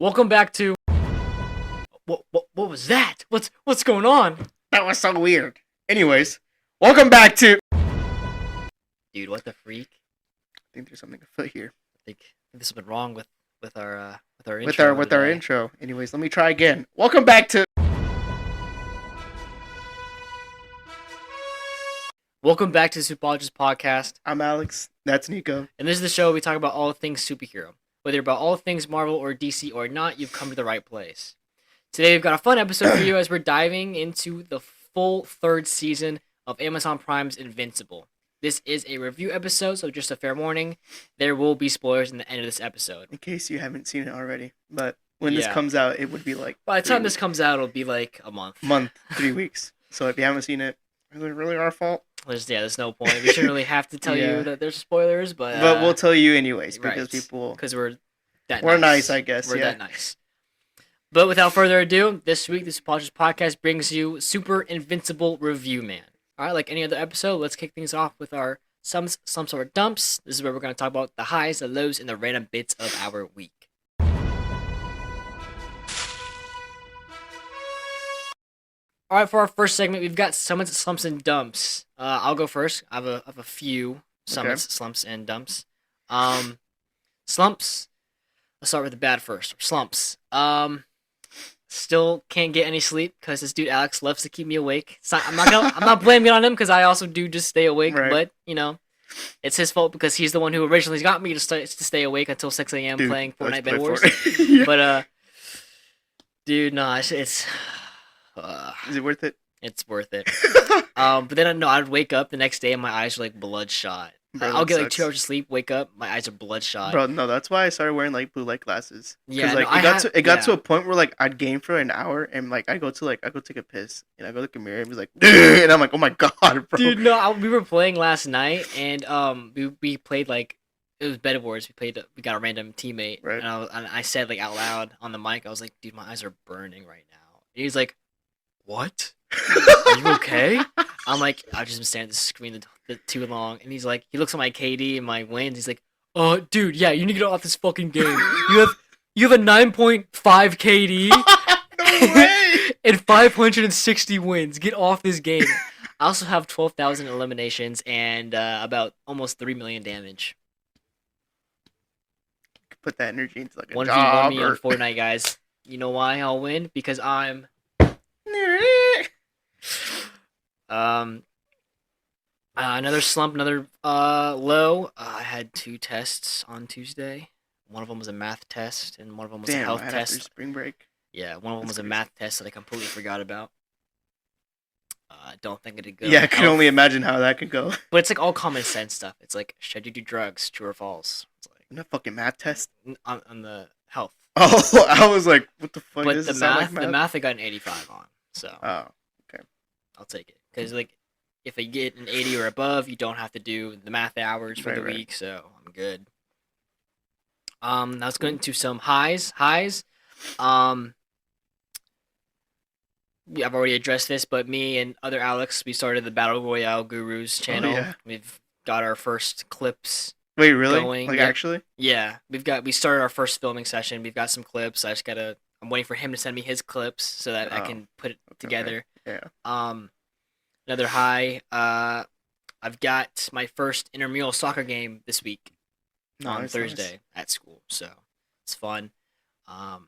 Welcome back to what was that? What's going on? That was so weird. Anyways, welcome back to. Dude, what the freak? I think there's something afoot here. I think this has been wrong with our intro. With our intro. Anyways, let me try again. Welcome back to. Welcome back to the Supeologists Podcast. I'm Alex. That's Nico. And this is the show where we talk about all things superhero. Whether you're about all things Marvel or DC or not, you've come to the right place. Today we've got a fun episode for you as we're diving into the full third season of Amazon Prime's Invincible. This is a review episode, so just a fair warning, there will be spoilers in the end of this episode. In case you haven't seen it already. But when this comes out, it would be like... By the time this comes out, it'll be like a month. 3 weeks. So if you haven't seen it, is it really our fault? There's no point. We shouldn't really have to tell you that there's spoilers, but we'll tell you anyways, because because we're nice, I guess. We're that nice. But without further ado, this week the Supeologists Podcast brings you Super-Invincible Review Man. All right, like any other episode, let's kick things off with our Slumps or Dumps. This is where we're going to talk about the highs, the lows, and the random bits of our week. All right, for our first segment, we've got Summits, Slumps, and Dumps. I'll go first. I have a few Summits, Slumps, and Dumps. Slumps. Let's start with the bad first. Slumps. Still can't get any sleep because this dude Alex loves to keep me awake. I'm not blaming it on him because I also do just stay awake. Right. But it's his fault because he's the one who originally got me to stay awake until 6 a.m. playing Fortnite Bed Wars. Yeah. But dude, no, it's. Is it worth it? It's worth it. But then I'd wake up the next day and my eyes are like bloodshot. Bro, I'll get like 2 hours of sleep, wake up, my eyes are bloodshot. Bro, no, that's why I started wearing like blue light glasses. Yeah, because it got to a point where like I'd game for an hour and like I go take a piss and I go look in the mirror and it was like, and I'm like, oh my god, bro. Dude, no, we were playing last night and we played like it was Bed Wars. We got a random teammate, right? And I said like out loud on the mic, I was like, dude, my eyes are burning right now. And he's like, what? Are you okay? I'm like, I've just been staring at the screen too long, and he's like, he looks at my KD and my wins. He's like, dude, yeah, you need to get off this fucking game. You have a 9.5 KD no way! and 560 wins. Get off this game. I also have 12,000 eliminations and about almost 3 million damage. Put that energy into like a 1v1 me on Fortnite, guys. You know why I'll win? Because I'm. Another slump, another low. I had 2 tests on Tuesday. One of them was a math test, and one of them was a health test. After spring break. Yeah, one of them was a math test that I completely forgot about. I don't think it'd go. Yeah, I can only imagine how that could go. But it's like all common sense stuff. It's like, should you do drugs? True or false? It's like a fucking math test on the health. Oh, I was like, what the fuck? But the math I got an 85 on. So. Oh, okay. I'll take it because like. If I get an 80 or above, you don't have to do the math hours for the week, so I'm good. Now let's go into some highs. I've already addressed this, but me and other Alex, we started the Battle Royale Gurus channel. Oh, yeah. We've got our first clips. Wait, really? Going. Like actually? Yeah, we started our first filming session. We've got some clips. I'm waiting for him to send me his clips so that I can put it together. Okay. Yeah. Another high, I've got my first intramural soccer game this week on Thursday at school, so it's fun. I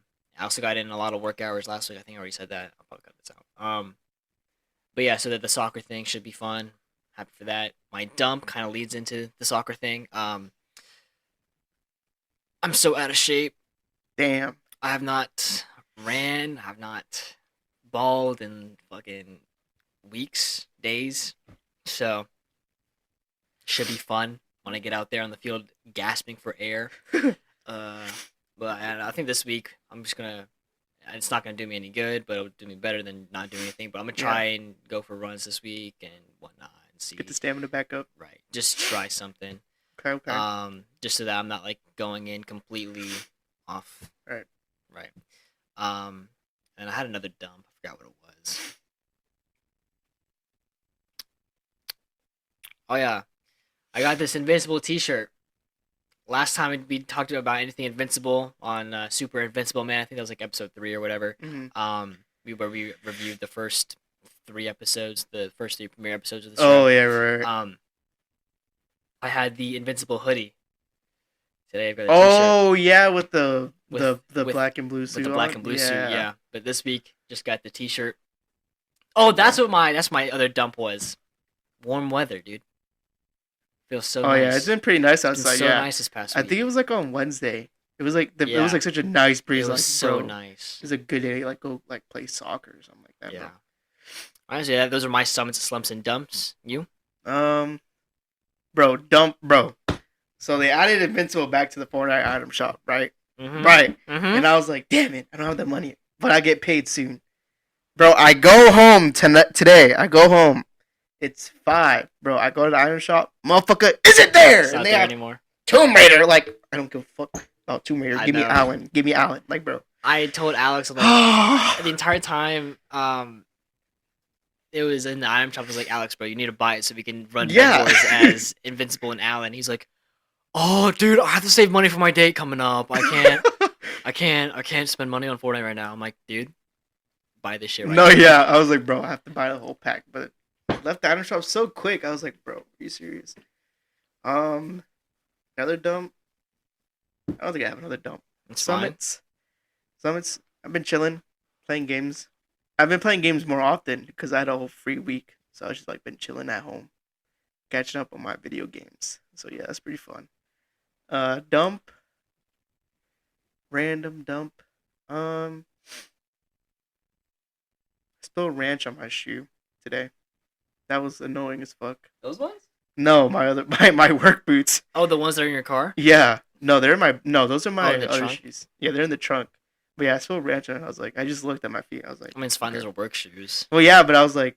also got in a lot of work hours last week. I think I already said that. I'll probably cut this out. But yeah, so that the soccer thing should be fun. Happy for that. My dump kind of leads into the soccer thing. I'm so out of shape. Damn. I have not ran. I have not balled in fucking weeks, days, so should be fun when I get out there on the field gasping for air. But I think this week it's not gonna do me any good, but it'll do me better than not doing anything. But I'm gonna try and go for runs this week and whatnot and see. Get the stamina back up. Right, just try something. Okay. Just so that I'm not like going in completely off. Right. And I had another dump. I forgot what it was. Oh yeah, I got this Invincible t-shirt last time we talked about anything Invincible on Super-Invincible, man. I think that was like episode 3 or whatever. Mm-hmm. We reviewed the first 3 episodes, the first 3 premiere episodes of the Oh show. yeah, right. I had the Invincible hoodie. Today I've got a t-shirt. Yeah, with the with black and blue suit. With the black and blue suit, yeah. But this week just got the t-shirt. Oh, that's my other dump was. Warm weather, dude. Feels so nice. Oh yeah, it's been pretty nice outside. It's been so nice this past week. I think it was like on Wednesday. It was like it was like such a nice breeze. It was like, so bro, nice. It was a good day to like go like play soccer or something like that. Yeah. Bro. Honestly, those are my summits, slumps, and dumps. You? Bro. So they added Invincible back to the Fortnite item shop, right? Mm-hmm. Right. Mm-hmm. And I was like, damn it, I don't have the money, but I get paid soon. Bro, I go home today. I go home. It's 5, bro. I go to the item shop. Motherfucker, isn't there? It's not there anymore. Tomb Raider, like, I don't give a fuck about Tomb Raider. Give me Alan. Like, bro. I told Alex, like, the entire time, it was in the item shop. I was like, Alex, bro, you need to buy it so we can run wars as Invincible and Alan. He's like, oh, dude, I have to save money for my date coming up. I can't spend money on Fortnite right now. I'm like, dude, buy this shit right now. Yeah. I was like, bro, I have to buy the whole pack. But I left the item shop so quick. I was like, bro, are you serious? Another dump? I don't think I have another dump. It's Summits. I've been chilling, playing games. I've been playing games more often because I had a whole free week. So I just like been chilling at home, catching up on my video games. So yeah, that's pretty fun. Dump. Random dump. I spilled ranch on my shoe today. That was annoying as fuck. Those ones? No, my work boots. Oh, the ones that are in your car? Yeah. No, those are my other trunk? shoes. Yeah, they're in the trunk. But yeah, I spilled ranch and I was like, I just looked at my feet. I was like, I mean, it's fine. Okay. Those are work shoes. Well, yeah, but I was like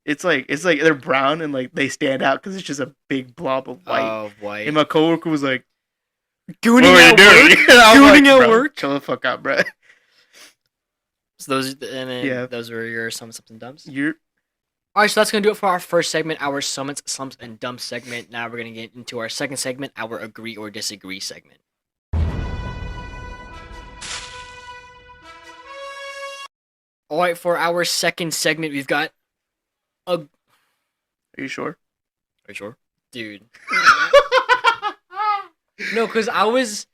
it's like they're brown and like they stand out because it's just a big blob of white. Oh, white. And my coworker was like, gooning at work. Gooning at work. Chill the fuck out, bro. So those were your summits, slumps, and dumps. All right, so that's gonna do it for our first segment, our summits, slumps, and dumps segment. Now we're gonna get into our second segment, our agree or disagree segment. All right, for our second segment, we've got a. Are you sure? Are you sure, dude? No, because I was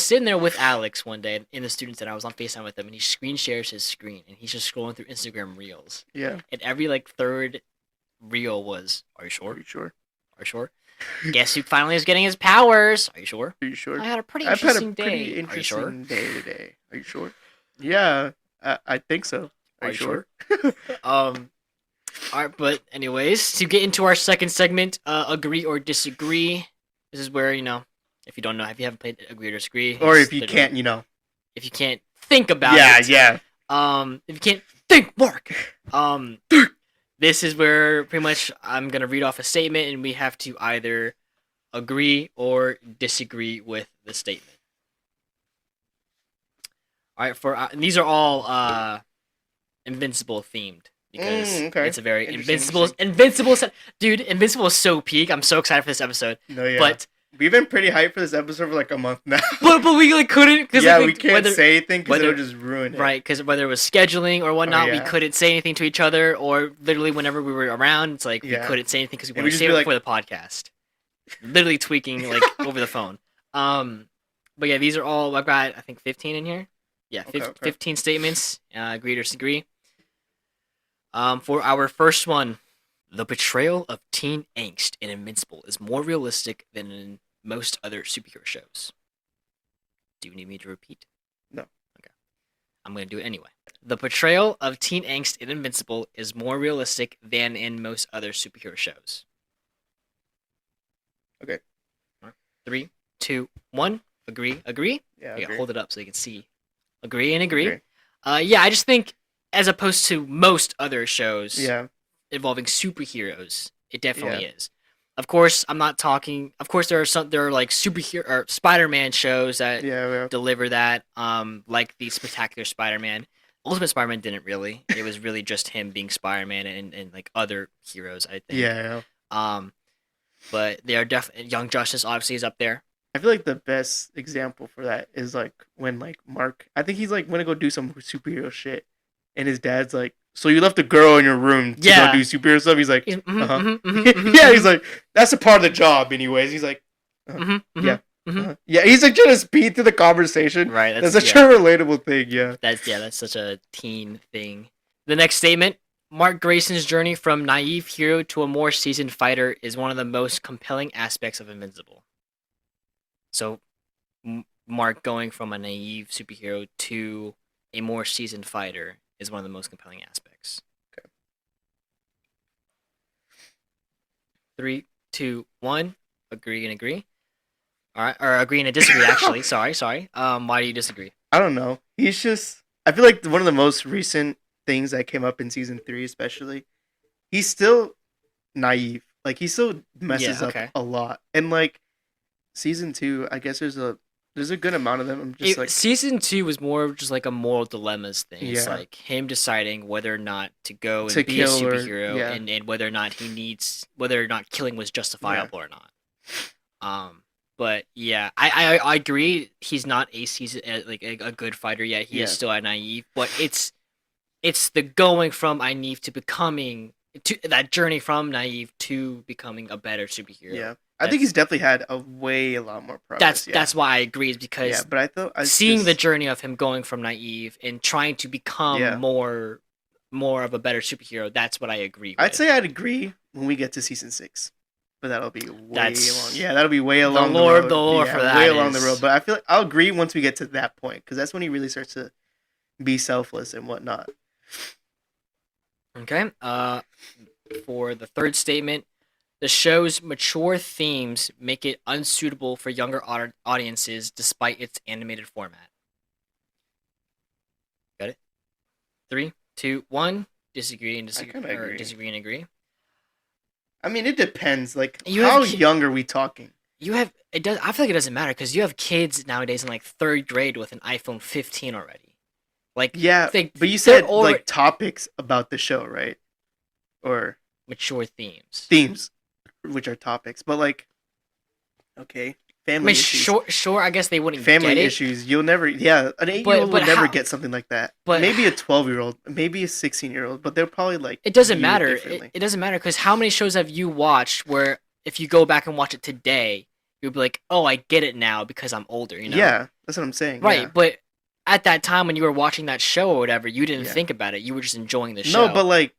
sitting there with Alex one day in the student center. I was on FaceTime with him, and he screen shares his screen, and he's just scrolling through Instagram Reels. Yeah. And every third reel was, "Are you sure? Are you sure? Are you sure? Guess who finally is getting his powers? Are you sure? Are you sure? I had a pretty interesting day. Pretty interesting day today. Are you sure? Yeah, I think so. Are you sure? All right, but anyways, to get into our second segment, agree or disagree. This is where, if you don't know, if you haven't played agree or disagree, or if you can't, if you can't think about it. Yeah. If you can't think, Mark. This is where pretty much I'm gonna read off a statement, and we have to either agree or disagree with the statement. All right, and these are all Invincible themed because it's a very Invincible. Dude, Invincible is so peak. I'm so excited for this episode. No, yeah. But we've been pretty hyped for this episode for like a month now. but we couldn't because we can't say anything because it'll just ruin it. Right, because whether it was scheduling or whatnot, we couldn't say anything to each other, or literally whenever we were around, it's like we couldn't say anything because we wanted to save it for the podcast. Literally tweaking over the phone. But yeah, these are all I've got. I think 15 in here. Yeah, 15 statements. Agree or disagree. For our first one, the portrayal of teen angst in Invincible is more realistic than in most other superhero shows. Do you need me to repeat? No. Okay. I'm going to do it anyway. The portrayal of teen angst in Invincible is more realistic than in most other superhero shows. Okay. 3, 2, 1. Agree. Yeah, agree. Hold it up so you can see. Agree. Yeah, I just think as opposed to most other shows involving superheroes, it definitely is. Of course, I'm not talking. Of course, there are like superhero or Spider-Man shows that deliver that, like the Spectacular Spider-Man. Ultimate Spider-Man didn't really. It was really just him being Spider-Man and like other heroes, I think. Yeah. But they are definitely Young Justice obviously is up there. I feel like the best example for that is like when like Mark, I think he's like gonna go do some superhero shit, and his dad's like, "So you left a girl in your room to go do superhero stuff?" He's like, "Uh huh." Yeah, he's like, "That's a part of the job, anyways." He's like, "Yeah." Yeah, he's like trying to speed through the conversation. Right. That's such a relatable thing. Yeah. That's such a teen thing. The next statement: Mark Grayson's journey from naive hero to a more seasoned fighter is one of the most compelling aspects of Invincible. So, Mark going from a naive superhero to a more seasoned fighter is one of the most compelling aspects. Okay. 3, 2, 1. Agree and agree. All right, or agree and disagree. Actually, sorry. Why do you disagree? I don't know. He's just. I feel like one of the most recent things that came up in season 3, especially, he's still naive. Like he still messes up a lot, and like season 2, I guess there's a good amount of them. I'm just like season 2 was more of just like a moral dilemmas thing. It's like him deciding whether or not to go and be a superhero, and whether or not whether or not killing was justifiable or not. But yeah, I agree. He's not a season like a good fighter yet. He is still a naive, but it's the going from naive to becoming that journey from naive to becoming a better superhero. Yeah, I think he's definitely had a lot more progress. That's why I agree, is because but I thought seeing the journey of him going from naive and trying to become more of a better superhero. That's what I agree with. I'd say I'd agree when we get to season 6. But that'll be way along. Yeah, that'll be way along the road. The lore for that way along the road. But I feel like I'll agree once we get to that point, because that's when he really starts to be selfless and whatnot. Okay. For the third statement, the show's mature themes make it unsuitable for younger audiences despite its animated format. Got it? 3, 2, 1. Disagree and disagree. Or disagree and agree. I mean, it depends. Like, how young are we talking? I feel like it doesn't matter, because you have kids nowadays in like 3rd grade with an iPhone 15 already. Like, yeah, but you said like topics about the show, right? Or mature themes. Themes, which are topics, but like, okay, family issues. Sure. I guess they wouldn't. Family get it. issues. You'll never. Yeah, an 8-year-old will never get something like that. But maybe a 12-year-old, maybe a 16-year-old, but they're probably like. It doesn't matter. It doesn't matter, because how many shows have you watched where if you go back and watch it today, you'll be like, oh, I get it now because I'm older. You know. Yeah, that's what I'm saying. Right, yeah. But at that time when you were watching that show or whatever, you didn't think about it. You were just enjoying the show. No, but like.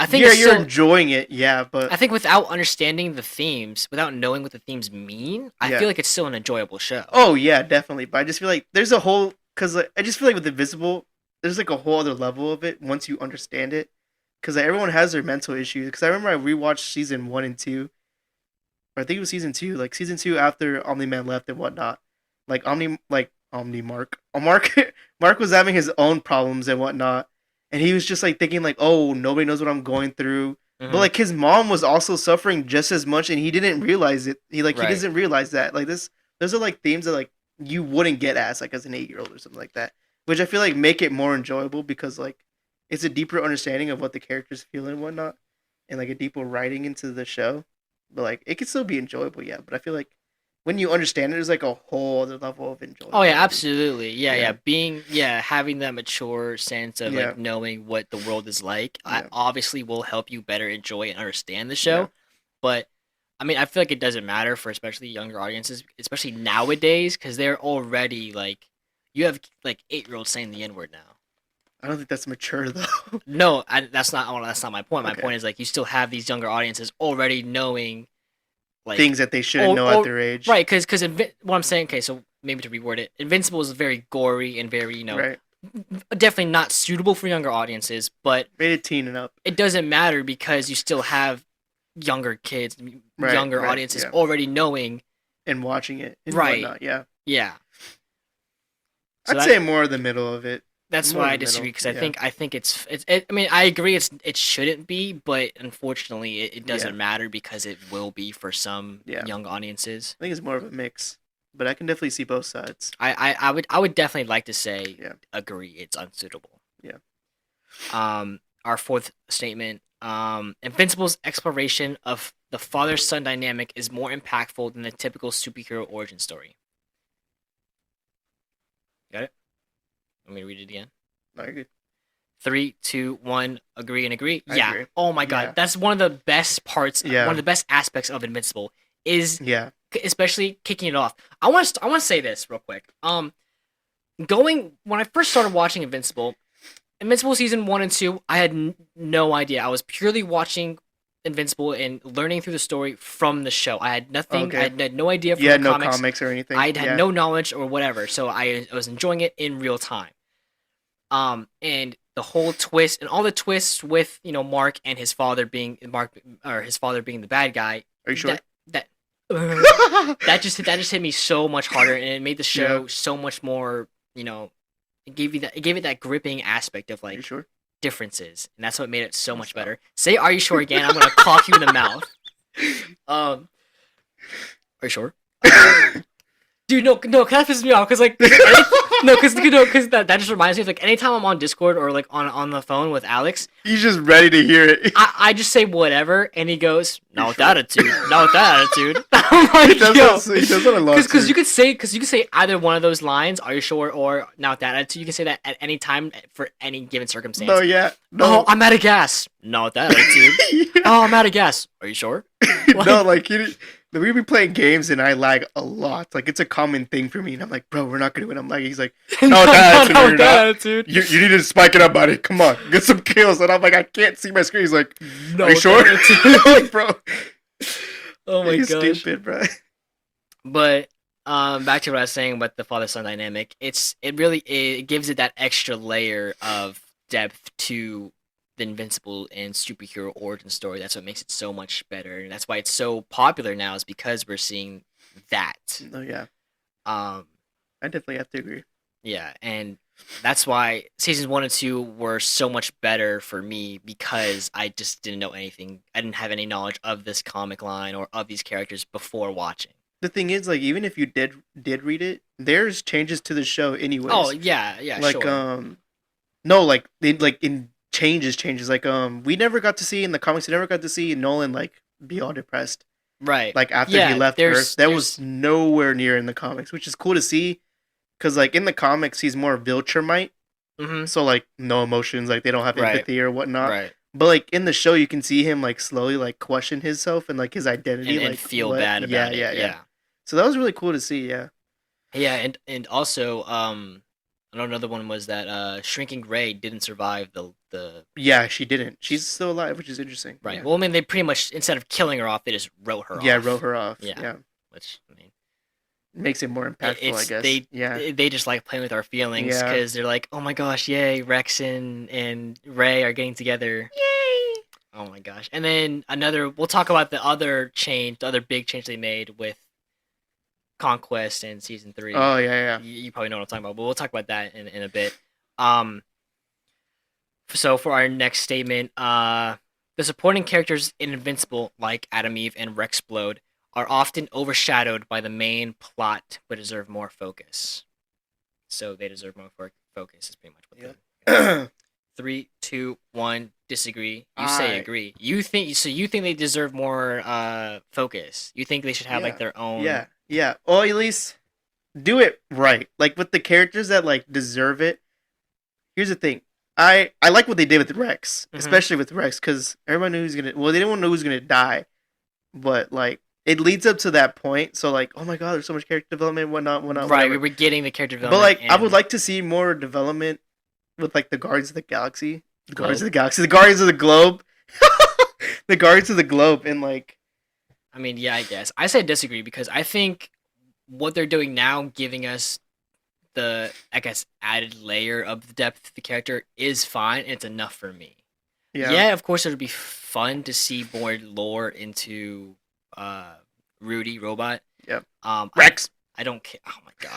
I think you're enjoying it, but I think without understanding the themes, without knowing what the themes mean, I feel like it's still an enjoyable show. Oh yeah, definitely. But I just feel like there's a whole, because like, I just feel like with Invisible, there's like a whole other level of it once you understand it, because like, everyone has their mental issues. Because I remember I rewatched season 1 and 2, or I think it was season 2, like season 2 after Omni-Man left and whatnot. Like Mark was having his own problems and whatnot. And he was just like thinking like, oh, nobody knows what I'm going through. Mm-hmm. But like his mom was also suffering just as much, and he didn't realize it. He doesn't realize that. Like those are like themes that like you wouldn't get as like as an 8-year-old or something like that. Which I feel like make it more enjoyable, because like it's a deeper understanding of what the characters feel and whatnot, and like a deeper writing into the show. But like it could still be enjoyable, yeah. But I feel like when you understand it, there's like a whole other level of enjoyment. Oh yeah, absolutely. Yeah. Having that mature sense of like knowing what the world is like, obviously will help you better enjoy and understand the show. Yeah. But I mean, I feel like it doesn't matter for especially younger audiences, especially nowadays, because they're already like, you have like 8-year-olds saying the N-word now. I don't think that's mature though. No, that's not my point. My point is like you still have these younger audiences already knowing. Like, things that they shouldn't know at their age. Right, because what I'm saying, okay, so maybe to reword it, Invincible is very gory and very, definitely not suitable for younger audiences, but rated teen and up. It doesn't matter, because you still have younger kids, younger audiences already knowing. And watching it. And whatnot, yeah. Yeah. So I'd say more of the middle of it. That's why I disagree, because I think it's I mean, I agree it shouldn't be, but unfortunately it doesn't matter, because it will be for some young audiences. I think it's more of a mix, but I can definitely see both sides. I would definitely like to say agree it's unsuitable. Yeah. All our fourth statement. Invincible's exploration of the father-son dynamic is more impactful than the typical superhero origin story. Got it? Want me to read it again? No, you're good. 3, 2, 1. Agree and agree. I Yeah. agree. Oh my god, that's one of the best parts. Yeah. One of the best aspects of Invincible is especially kicking it off. I want to say this real quick. When I first started watching Invincible season 1 and 2, I had no idea. I was purely watching Invincible and learning through the story from the show. I had nothing. Okay. I had no idea from You had the no comics or anything. I had no knowledge or whatever. So I was enjoying it in real time. And the whole twist and all the twists with Mark and his father being the bad guy. Are you sure? That just hit me so much harder, and it made the show so much more. It gave it that gripping aspect of Are you sure? differences, and that's what made it so much better. Say "Are you sure?" again. I'm gonna cough you in the mouth. Are you sure? Dude, no, kind of pisses me off because because that just reminds me of anytime I'm on Discord or on the phone with Alex, he's just ready to hear it. I just say whatever, and he goes, "Not with that attitude, not with that attitude." I'm like, he does that a lot. Because you could say either one of those lines, "Are you sure?" or "Not with that attitude." You can say that at any time for any given circumstance. No. Oh, I'm out of gas. Not with that attitude. Oh, I'm out of gas. Are you sure? We've been playing games and I lag a lot. It's a common thing for me. And I'm like, bro, we're not going to win. I'm lagging. He's like, no, attitude. You need to spike it up, buddy. Come on, get some kills. And I'm like, I can't see my screen. He's like, no, are you sure? Like, bro. Oh my gosh. He's stupid, bro. But back to what I was saying about the father-son dynamic. It really gives it that extra layer of depth to the Invincible and superhero origin story. That's what makes it so much better, and that's why it's so popular now. Is because we're seeing that. Oh yeah. I definitely have to agree. Yeah, and that's why seasons 1 and 2 were so much better for me because I just didn't know anything. I didn't have any knowledge of this comic line or of these characters before watching. The thing is, even if you did read it, there's changes to the show anyways. Oh yeah, sure. No, in changes. We never got to see in the comics. We never got to see Nolan be all depressed. Right. After he left Earth, that was nowhere near in the comics, which is cool to see. Because in the comics, he's more Viltrumite. Mm-hmm. So no emotions, they don't have empathy or whatnot. Right. But in the show, you can see him slowly question himself and his identity and feel bad about it. Yeah. So that was really cool to see. Yeah. Yeah, and also another one was that Shrinking Ray didn't survive the. Yeah, she didn't. She's still alive, which is interesting. Right. Yeah. Well, I mean, they pretty much instead of killing her off, they just wrote her off. Yeah, wrote her off. Yeah. Which makes it more impactful, I guess. They just like playing with our feelings because they're like, oh my gosh, yay, Rex and Ray are getting together. Yay! Oh my gosh. And then we'll talk about the other big change they made with Conquest in season 3. Oh yeah. You probably know what I'm talking about, but we'll talk about that in a bit. So for our next statement, the supporting characters in Invincible, like Adam Eve and Rexplode, are often overshadowed by the main plot, but deserve more focus. So they deserve more focus. Is pretty much what they. 3, 2, 1. Disagree. You say agree. You think they deserve more focus. You think they should have their own. Yeah. Or at least do it right. With the characters that deserve it. Here's the thing. I like what they did with Rex, especially with Rex, because everyone knew they didn't know who's gonna die, but it leads up to that point. So oh my god, there's so much character development, whatnot. Right, we were getting the character development. But I would like to see more development with the Guardians of the Galaxy, the Guardians of the Globe, the Guardians of the Globe, and I mean, yeah, I guess I say disagree because I think what they're doing now, giving us the added layer of the depth of the character is fine. It's enough for me. Yeah, of course it would be fun to see more lore into Rudy Robot. Yep. Rex. I don't care. Oh my god.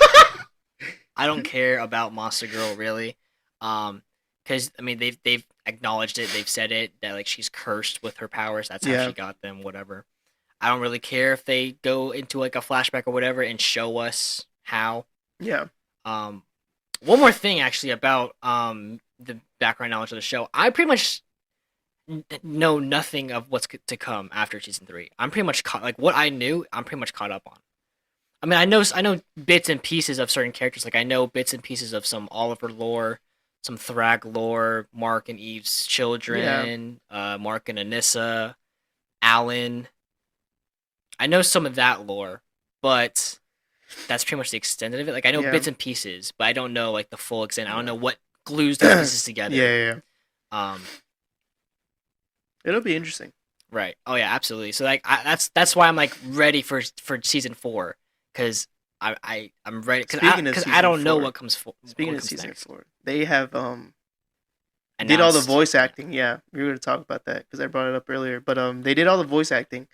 I don't care about Monster Girl really. Because I mean they've acknowledged it. They've said it that she's cursed with her powers. That's how she got them. Whatever. I don't really care if they go into a flashback or whatever and show us how. Yeah. One more thing actually about the background knowledge of the show. I pretty much know nothing of what's to come after season 3. I'm pretty much caught. Like what I knew, I'm pretty much caught up on. I mean, I know bits and pieces of certain characters. Like I know bits and pieces of some Oliver lore, some Thrag lore, Mark and Eve's children, Mark and Anissa, Alan. I know some of that lore, but that's pretty much the extent of it. Like I know bits and pieces, but I don't know like the full extent. I don't know what glues the pieces together. Yeah. Um, It'll be interesting. Right. Oh yeah, absolutely. So like that's why I'm like ready for season 4 because I'm ready because I don't know what comes for. Speaking of season 4, they have Announced. did all the voice acting. Yeah, we were going to talk about that because I brought it up earlier. But they did all the voice acting.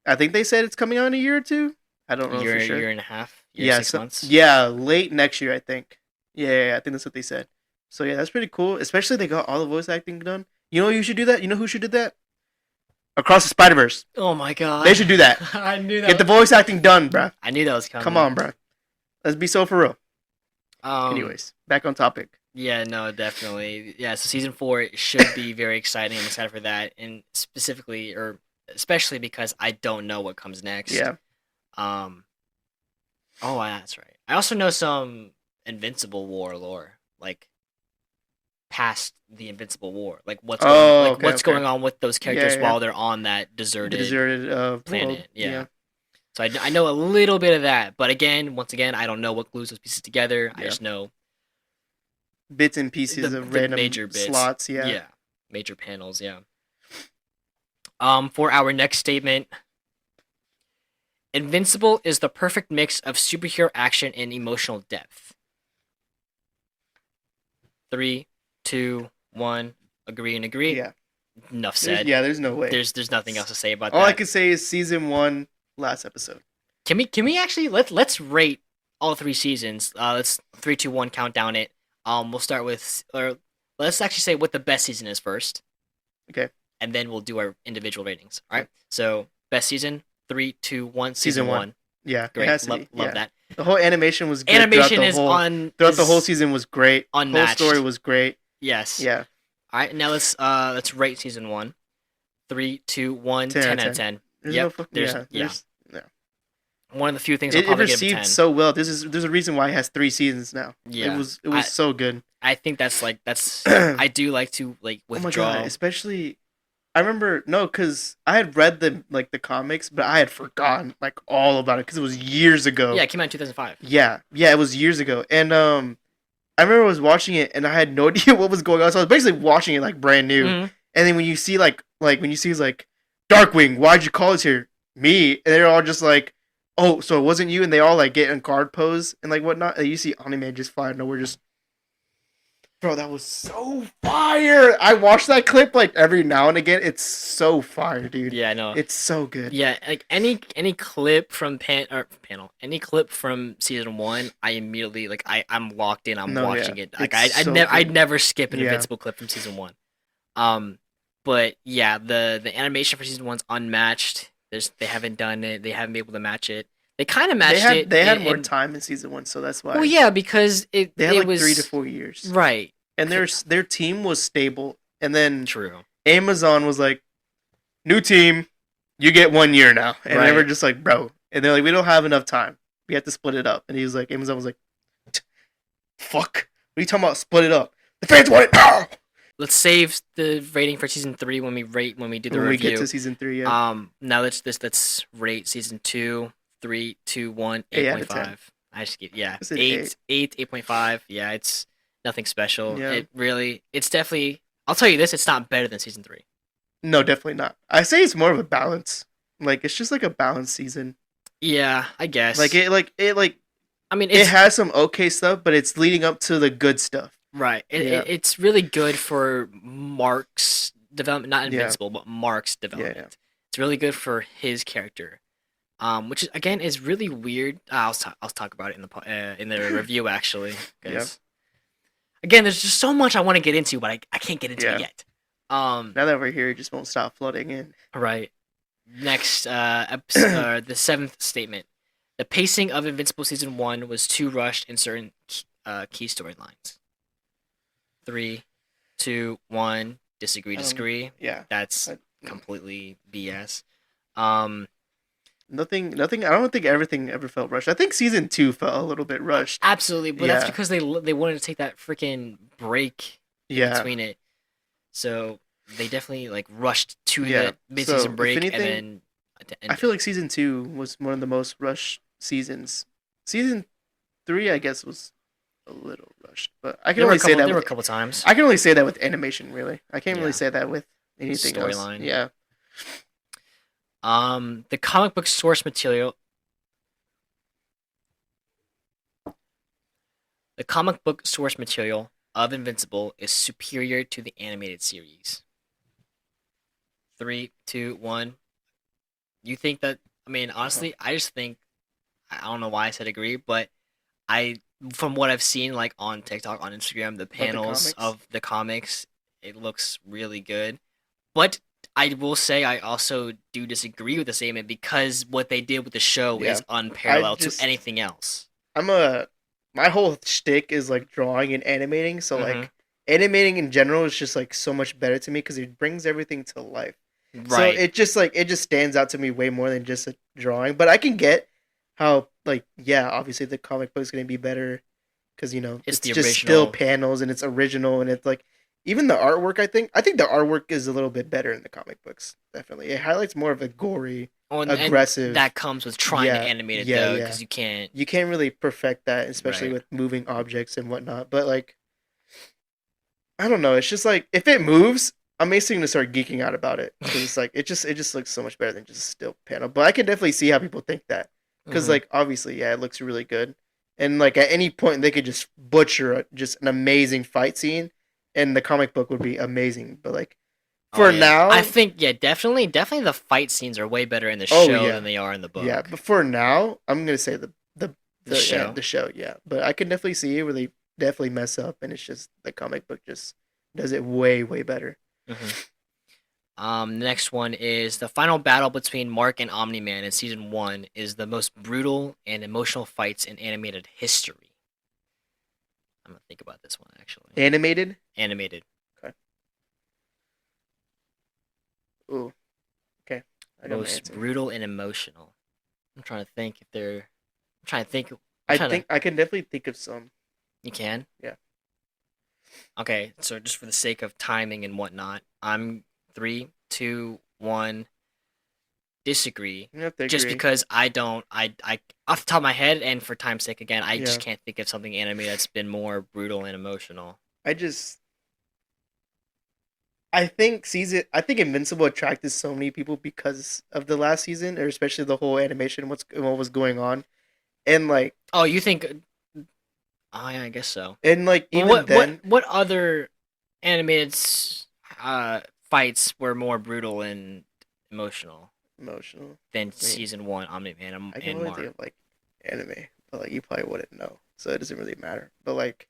I think they said it's coming out in a year or two. I don't know for sure. Year and a half. 6 months. Yeah, late next year I think. Yeah, I think that's what they said. So yeah, that's pretty cool. Especially they got all the voice acting done. You know you should do that. You know who should do that? Across the Spider-Verse. Oh my god. They should do that. I knew that. Get the voice acting done, bruh. I knew that was coming. Come on, bruh. Let's be so for real. Anyways, back on topic. Yeah, no, definitely. Yeah, so season 4 should be very exciting. I'm excited for that, and specifically or especially because I don't know what comes next. Yeah. Oh, that's right. I also know some Invincible War lore, like past the Invincible War, like what's going on with those characters while they're on that deserted planet. World. Yeah. So I know a little bit of that, but once again, I don't know what glues those pieces together. I just know bits and pieces of random major bits. Slots. Yeah, major panels. Yeah. For our next statement, Invincible is the perfect mix of superhero action and emotional depth. 3, 2, 1. Agree and agree. Yeah. Enough said. There's no way. There's nothing else to say about that. All I can say is season 1, last episode. Can we actually let's rate all 3 seasons? Let's 3, 2, 1 countdown it. We'll start with, or let's actually say what the best season is first. Okay. And then we'll do our individual ratings. All right. So best season, 3, 2, 1. Season 1. Yeah, great. Love that. The whole animation was good. Animation throughout the whole season was great. Unmatched. The whole story was great. Yes. Yeah. All right. Now let's rate season 1. 3, 2, 1. 10 out of 10. There's one of the few things I'll probably give it 10. It received so well. There's a reason why it has 3 seasons now. Yeah. It was so good. I think that's I do like to withdraw. Oh my god, especially I remember because I had read the comics, but I had forgotten all about it because it was years ago. Yeah, it came out in 2005. Yeah, it was years ago, and I remember I was watching it and I had no idea what was going on, so I was basically watching it brand new. Mm-hmm. And then when you see when you see Darkwing, why'd you call us here? Me, and they're all just oh, so it wasn't you, and they all get in guard pose and whatnot. And you see Anime just fly nowhere, just. Bro, that was so fire! I watch that clip every now and again. It's so fire, dude. Yeah, I know. It's so good. Yeah, any clip from any clip from season 1, I immediately I'm locked in. I'm watching it. I'd never skip an Invincible clip from season 1. But yeah, the animation for season 1's unmatched. They haven't done it. They haven't been able to match it. They kind of matched it. They had more time in season 1, so that's why. Well, yeah, because they had was 3 to 4 years, right? And their team was stable, and then true. Amzaon was new team, you get 1 year now, and they were just bro, and they're we don't have enough time. We have to split it up, and he was Amzaon was fuck, what are you talking about? Split it up. The fans want it now. Let's save the rating for season 3 when we do the review. When we get to season 3, yeah. Now let's rate season 2. 3, 2, 1, 8.5. I just get 8, 8.5. Yeah, it's nothing special. Yeah. It's definitely. I'll tell you this: it's not better than season 3. No, definitely not. I say it's more of a balance. It's just a balanced season. Yeah, I guess. I mean, it has some okay stuff, but it's leading up to the good stuff. Right. It's really good for Mark's development, not Invincible, but Mark's development. Yeah. It's really good for his character. Which is, again, is really weird. I'll talk about it in the review actually. Again, there's just so much I want to get into, but I can't get into it yet. Now that we're here, it just won't stop flooding in. Right. Next, episode, the 7th statement: the pacing of Invincible season 1 was too rushed in certain key storylines. 3, 2, 1. disagree. Yeah. That's completely BS. Nothing. I don't think everything ever felt rushed. I think season 2 felt a little bit rushed. Absolutely, but that's Yeah. because they wanted to take that freaking break in Yeah. between it. So they definitely like rushed to Yeah. the mid-season So, break if anything, and then I feel like season 2 was one of the most rushed seasons. Season 3, I guess, was a little rushed, but I can there were only a say couple, that there were a with couple times. I can only say that with animation. Really, I can't really Yeah. say that with anything else. Storyline. Yeah. The comic book source material. The comic book source material of Invincible is superior to the animated series. 3, 2, 1. You think that? I mean, honestly, I just think I don't know why I said agree, but I from what I've seen like on TikTok, on Instagram, the panels of the comics, it looks really good. But I will say I also do disagree with the statement because what they did with the show is unparalleled to anything else. My whole shtick is like drawing and animating, so like animating in general is just like so much better to me because it brings everything to life. Right. So it just stands out to me way more than just a drawing. But I can get how like obviously the comic book is going to be better because it's just original. Still panels and it's original and it's like even the artwork. I think the artwork is a little bit better in the comic books. Definitely, it highlights more of a gory, aggressive. And that comes with trying to animate it though, because you can't really perfect that, especially with moving objects and whatnot. But like, I don't know. It's just like if it moves, I'm basically gonna start geeking out about it because it's like it just looks so much better than just a still panel. But I can definitely see how people think that because like obviously it looks really good, and like at any point they could just butcher just an amazing fight scene, and the comic book would be amazing. But like for now, I think definitely the fight scenes are way better in the show than they are in the book. Yeah, but for now, I'm gonna say the show. The show, yeah. But I can definitely see it where they definitely mess up, and it's just the comic book just does it way better. The next one is the final battle between Mark and Omni-Man in season 1 is the most brutal and emotional fights in animated history. I'm gonna think about this one actually. Animated. Okay. Ooh. Okay. Most brutal and emotional. I'm trying to think if they're. I'm trying to think. I can definitely think of some. You can? Yeah. Okay, so just for the sake of timing and whatnot, I'm 3, 2, 1. Disagree. Just because I don't. I off the top of my head and for time's sake again, I just can't think of something anime that's been more brutal and emotional. I think Invincible attracted so many people because of the last season, or especially the whole animation, what was going on, and like. Oh, you think? Oh, yeah, I guess so. And like even what other animated fights were more brutal and emotional? Than season 1 Omni-Man and I can only think of like anime, but like you probably wouldn't know, so it doesn't really matter. But like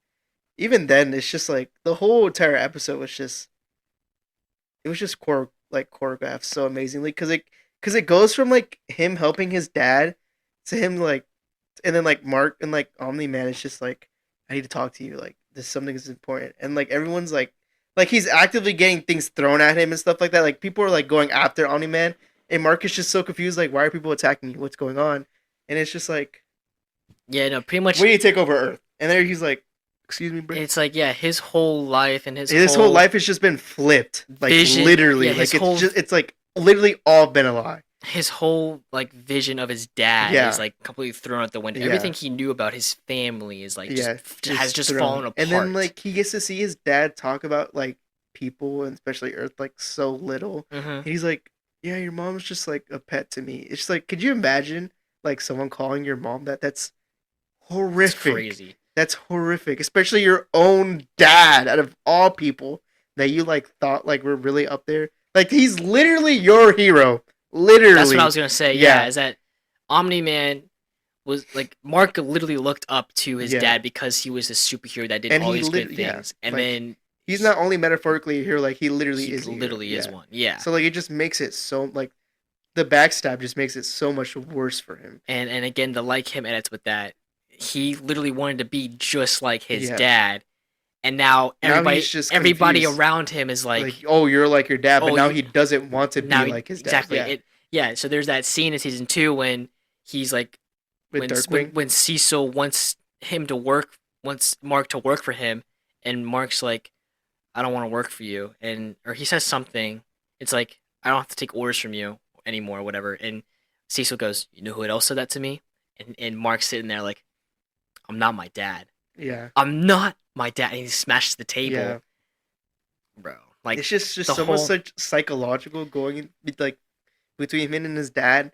even then, it's just like the whole entire episode was just. It was just choreographed so amazingly because it goes from like him helping his dad to him like, and then like Mark and like Omni-Man is just like, I need to talk to you, like this something is important, and like everyone's like he's actively getting things thrown at him and stuff like that. Like people are like going after Omni-Man, and Mark is just so confused, like why are people attacking you? What's going on? And it's just like, pretty much. We need to take over Earth, and there he's like. Excuse me, bro. It's like his whole life and his whole life has just been flipped, like vision, literally. Like it's like literally all been a lie. His whole like vision of his dad is like completely thrown out the window. Everything he knew about his family is like just fallen apart. And then like he gets to see his dad talk about like people and especially Earth like so little. And he's like, yeah, your mom's just like a pet to me. It's just like, could you imagine like someone calling your mom that? That's horrific. It's crazy. That's horrific, especially your own dad. Out of all people that you like thought like were really up there, like he's literally your hero. Literally, that's what I was gonna say. Yeah, is that Omni-Man was like Mark literally looked up to his dad because he was a superhero that did all these good things, and like, then he's not only metaphorically a hero, like he literally is one. Yeah. So like it just makes it so like the backstab just makes it so much worse for him. And again, the like him edits with that. He literally wanted to be just like his dad, and now he's just everybody confused. around him is like, oh, you're like your dad, but oh, now he doesn't want to be now like his dad. exactly. Yeah. So there's that scene in season 2 when he's like, when Cecil wants Mark to work for him, and Mark's like, I don't want to work for you, or he says something. It's like, I don't have to take orders from you anymore, or whatever. And Cecil goes, you know who else said that to me? And Mark's sitting there like, I'm not my dad. Yeah. I'm not my dad. And he smashes the table. Yeah. Bro, like, it's just so much such psychological going like between him and his dad.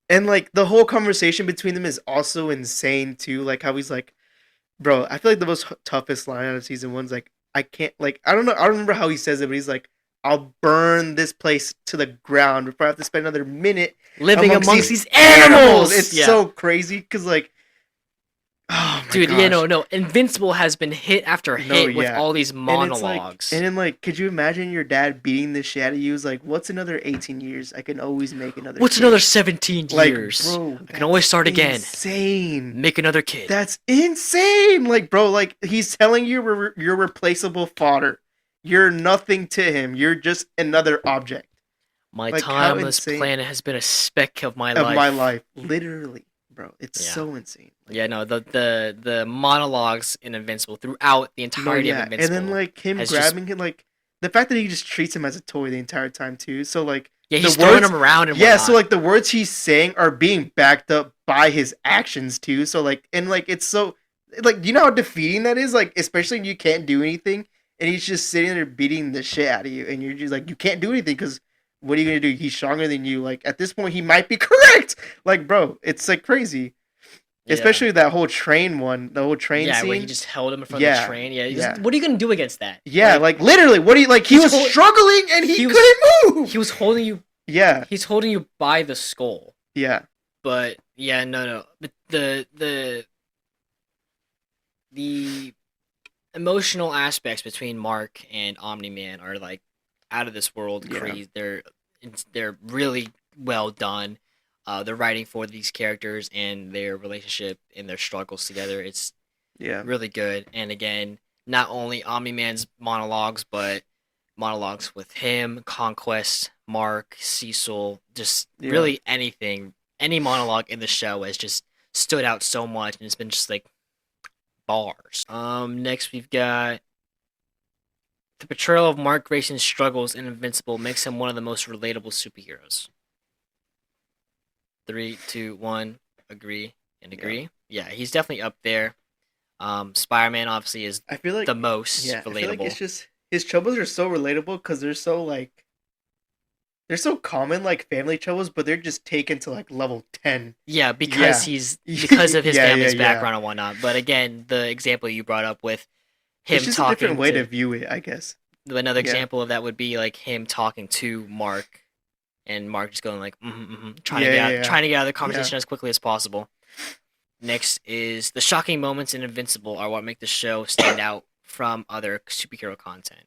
And like the whole conversation between them is also insane too. Like how he's like, bro, I feel like the most toughest line out of season 1's like, I can't, like, I don't know, I don't remember how he says it, but he's like, I'll burn this place to the ground before I have to spend another minute living amongst these animals. It's so crazy because, like, oh my dude, gosh. yeah, no. Invincible has been hit after hit with all these monologues. And then, like, could you imagine your dad beating the shit out of you? It's like, what's another 18 years? I can always make another What's kid. another 17 years? Bro, I can always start again. Insane. Make another kid. That's insane. Like, bro, like, he's telling you you're replaceable fodder. You're nothing to him. You're just another object. My time on this planet has been a speck of my life. Of my life. Literally, bro. It's so insane. Like, yeah, no, the monologues in Invincible throughout the entirety of Invincible. And then, like, him grabbing him, like, the fact that he just treats him as a toy the entire time, too. So, like, yeah, he's throwing him around and whatnot. so, like, the words he's saying are being backed up by his actions, too. So, like, and, like, it's so, like, you know how defeating that is? Like, especially when you can't do anything, and he's just sitting there beating the shit out of you, and you're just like, you can't do anything, because what are you going to do? He's stronger than you. Like, at this point, he might be correct! Like, bro, it's, like, crazy. Yeah. Especially that whole train one, the whole train scene. Yeah, where he just held him in front of the train. Yeah, what are you going to do against that? Yeah, like literally, what do you, like, he was struggling and he couldn't move! He was holding you. Yeah. He's holding you by the skull. Yeah. But, yeah, no. But the emotional aspects between Mark and Omni-Man are, like, out of this world crazy. They're really well done. The writing for these characters and their relationship and their struggles together, it's really good. And again, not only Omni-Man's monologues, but monologues with him, Conquest, Mark, Cecil, just really anything. Any monologue in the show has just stood out so much, and it's been just like bars. Next we've got the portrayal of Mark Grayson's struggles in Invincible makes him one of the most relatable superheroes. 3, 2, 1, agree and agree. Yeah, he's definitely up there. Spider-Man obviously is I feel like, the most relatable. I feel like it's just his troubles are so relatable because they're so like they're so common, like family troubles, but they're just taken to like level 10. Yeah, because because of his family's background and whatnot. But again, the example you brought up with him it's just talking a different way to view it, I guess. Another example of that would be like him talking to Mark. And Mark just going like, trying to get out of the conversation as quickly as possible. Next is the shocking moments in Invincible are what make the show stand out from other superhero content.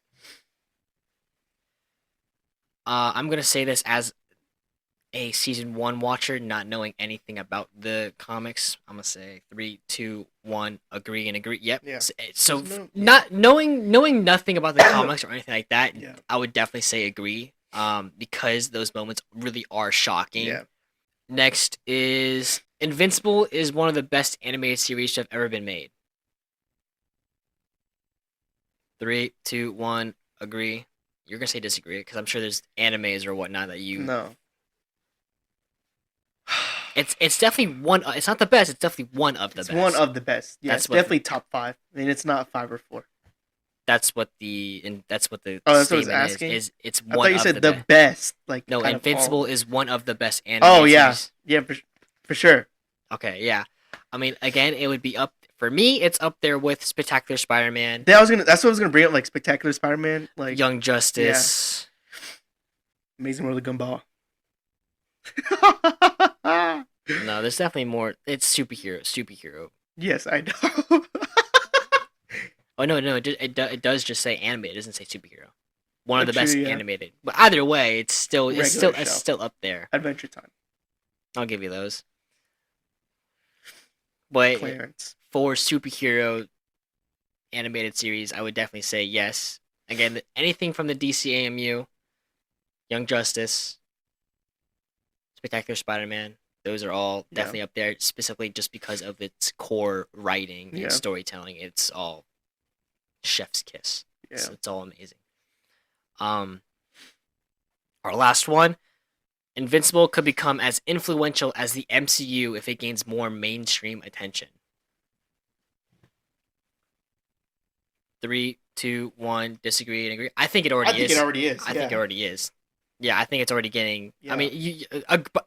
I'm gonna say this as a season 1 watcher, not knowing anything about the comics. I'm gonna say 3, 2, 1, agree and agree. Yep. Yeah. So not knowing nothing about the comics or anything like that, I would definitely say agree. Because those moments really are shocking. Yeah. Next is Invincible is one of the best animated series to have ever been made. 3, 2, 1, agree. You're gonna say disagree because I'm sure there's animes or whatnot that you. No. It's definitely one. It's not the best. It's definitely one of the best. It's one of the best. Yeah, it's definitely top 5. I mean, it's not 5 or 4. That's what the that's what I was asking. Is it's one? I thought you said the best. Like no, Invincible is one of the best anime. Oh yeah, for sure. Okay, yeah. I mean, again, it would be up for me. It's up there with Spectacular Spider-Man. That's what I was gonna bring up. Like Spectacular Spider-Man, like Young Justice, Amazing World of Gumball. No, there's definitely more. It's superhero. Yes, I know. Oh no! It does just say animated. It doesn't say superhero. One of the best animated. But either way, it's still up there. Adventure Time. I'll give you those. But Clarence. For superhero animated series, I would definitely say yes. Again, anything from the DCAMU, Young Justice, Spectacular Spider-Man, those are all definitely up there, specifically just because of its core writing and storytelling. It's all chef's kiss. Yeah. So it's all amazing. Our last one, Invincible could become as influential as the MCU if it gains more mainstream attention. 3, 2, 1, disagree and agree. I think it already is. I think it already is. I think it already is. Yeah, I think it's already getting. Yeah. I mean,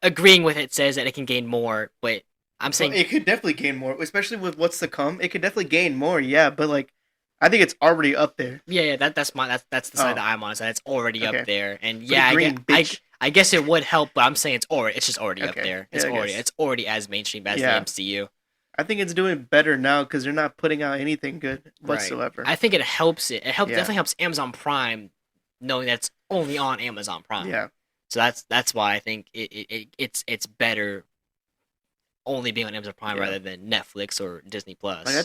agreeing with it says that it can gain more, but I'm saying it could definitely gain more, especially with what's to come. It could definitely gain more. Yeah, but like, I think it's already up there. Yeah. That's the side that I'm on. Is that it's already up there, and I guess it would help, but I'm saying it's just already up there. It's already as mainstream as the MCU. I think it's doing better now because they're not putting out anything good whatsoever. Right. I think it helps it. Definitely helps Amazon Prime, knowing that it's only on Amazon Prime. Yeah. So that's why I think it's better only being on Amazon Prime rather than Netflix or Disney Plus. Like, I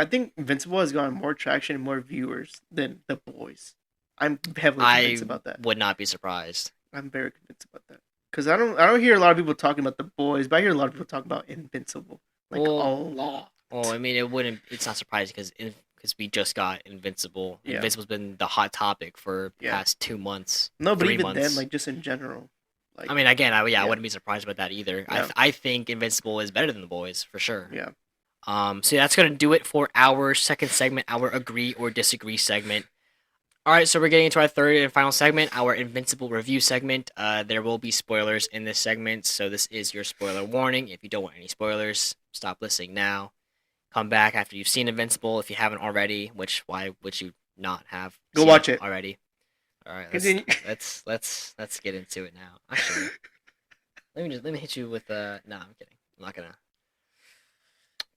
think Invincible has gotten more traction and more viewers than The Boys. I'm heavily convinced about that. I would not be surprised. I'm very convinced about that because I don't hear a lot of people talking about The Boys, but I hear a lot of people talking about Invincible. Like a lot. Well, I mean, it's not surprising because we just got Invincible. Yeah. Invincible's been the hot topic for the past 2 months. No, but even then, like just in general. Like, I mean, again, I wouldn't be surprised about that either. Yeah. I think Invincible is better than The Boys for sure. Yeah. So that's gonna do it for our second segment, our agree or disagree segment. All right, so we're getting into our third and final segment, our Invincible review segment. There will be spoilers in this segment, so this is your spoiler warning. If you don't want any spoilers, stop listening now. Come back after you've seen Invincible if you haven't already. Why would you not have? Go watch it already. All right, let's get into it now. Actually, let me hit you with no, I'm kidding. I'm not gonna.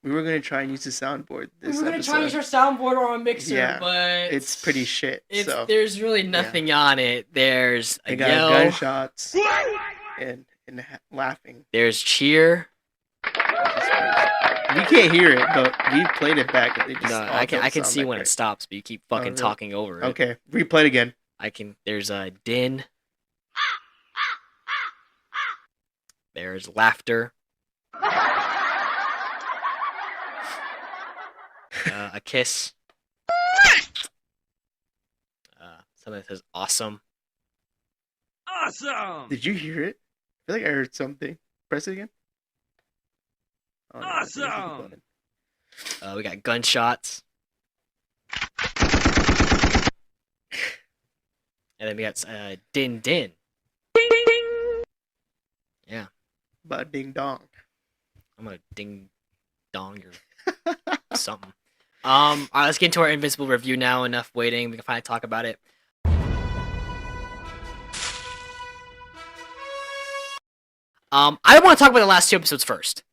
We were gonna try and use the soundboard. We were gonna try and use our soundboard or a mixer, but it's pretty shit. There's really nothing on it. There's a yell, gunshots, and laughing. There's cheer. We can't hear it, but we played it back. And I can see when it stops, but you keep fucking talking over it. Okay, replay it again. There's a din. There's laughter. A kiss. Something that says awesome. Awesome! Did you hear it? I feel like I heard something. Press it again. Oh, awesome! No, we got gunshots. And then we got din din. Ding ding ding. Yeah. But ding dong. I'm gonna ding dong your something. All right, let's get into our Invincible review now. Enough waiting. We can finally talk about it. I want to talk about the last 2 episodes first.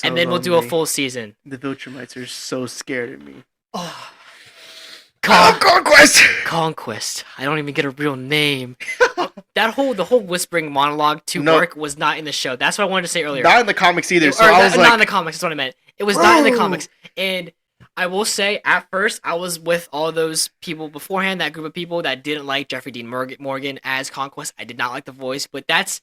And then we'll do a full season. The Viltrumites are so scared of me. Oh. Conquest! Conquest. I don't even get a real name. The whole whispering monologue to work was not in the show. That's what I wanted to say earlier. Not in the comics either. Not in the comics. That's what I meant. It was not in the comics. And I will say, at first, I was with all those people beforehand, that group of people that didn't like Jeffrey Dean Morgan as Conquest. I did not like the voice, but that's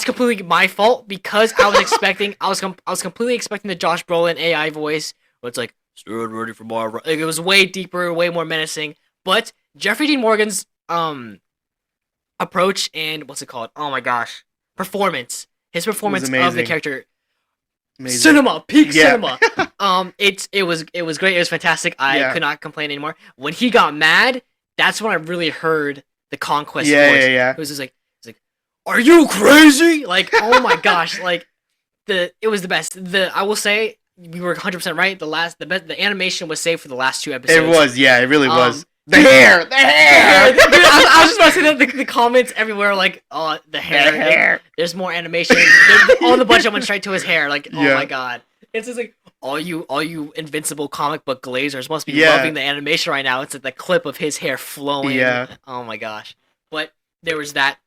completely my fault because I was expecting, I was completely expecting the Josh Brolin AI voice, where it's like, "Stand ready for more." Like, it was way deeper, way more menacing. But Jeffrey Dean Morgan's approach and what's it called? Oh my gosh, performance. His performance of the character. Amazing. Cinema, peak cinema. It was great. It was fantastic. I could not complain anymore. When he got mad, that's when I really heard the Conquest voice. Yeah. It was just like, "Are you crazy?" Like, oh my gosh, like it was the best. I will say we were 100% right. The animation was saved for the last 2 episodes. It was, it really was. The hair. Dude, I was just about to say that the comments everywhere, like, "Oh, the hair. There's more animation." All the budget went straight to his hair. Like, oh my god, it's just like all you Invincible comic book glazers must be loving the animation right now. It's like the clip of his hair flowing. Yeah. Oh my gosh. But there was that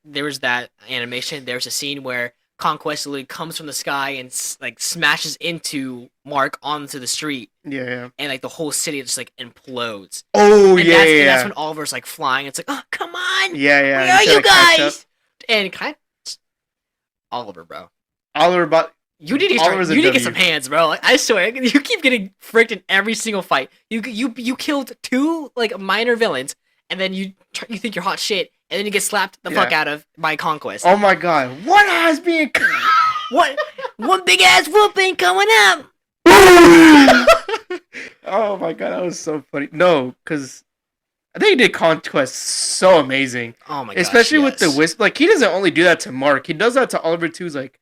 animation. There was a scene where Conquest literally comes from the sky and like smashes into Mark onto the street, Yeah. and like the whole city just like implodes. Oh, And yeah, and that's when Oliver's like flying. It's like, oh, come on, Yeah. where are you guys? And kind of Oliver, bro. Oliver, but You need to get some hands, bro. Like, I swear, you keep getting fricked in every single fight. You killed 2 like minor villains, and then you think you're hot shit, and then you get slapped the fuck out of by Conquest. Oh my god, what has been? What? One big ass whooping coming up. Oh my god, that was so funny. No, because I think he did Conquest so amazing. Oh my god, especially with the wisp. Like he doesn't only do that to Mark; he does that to Oliver too. He's like,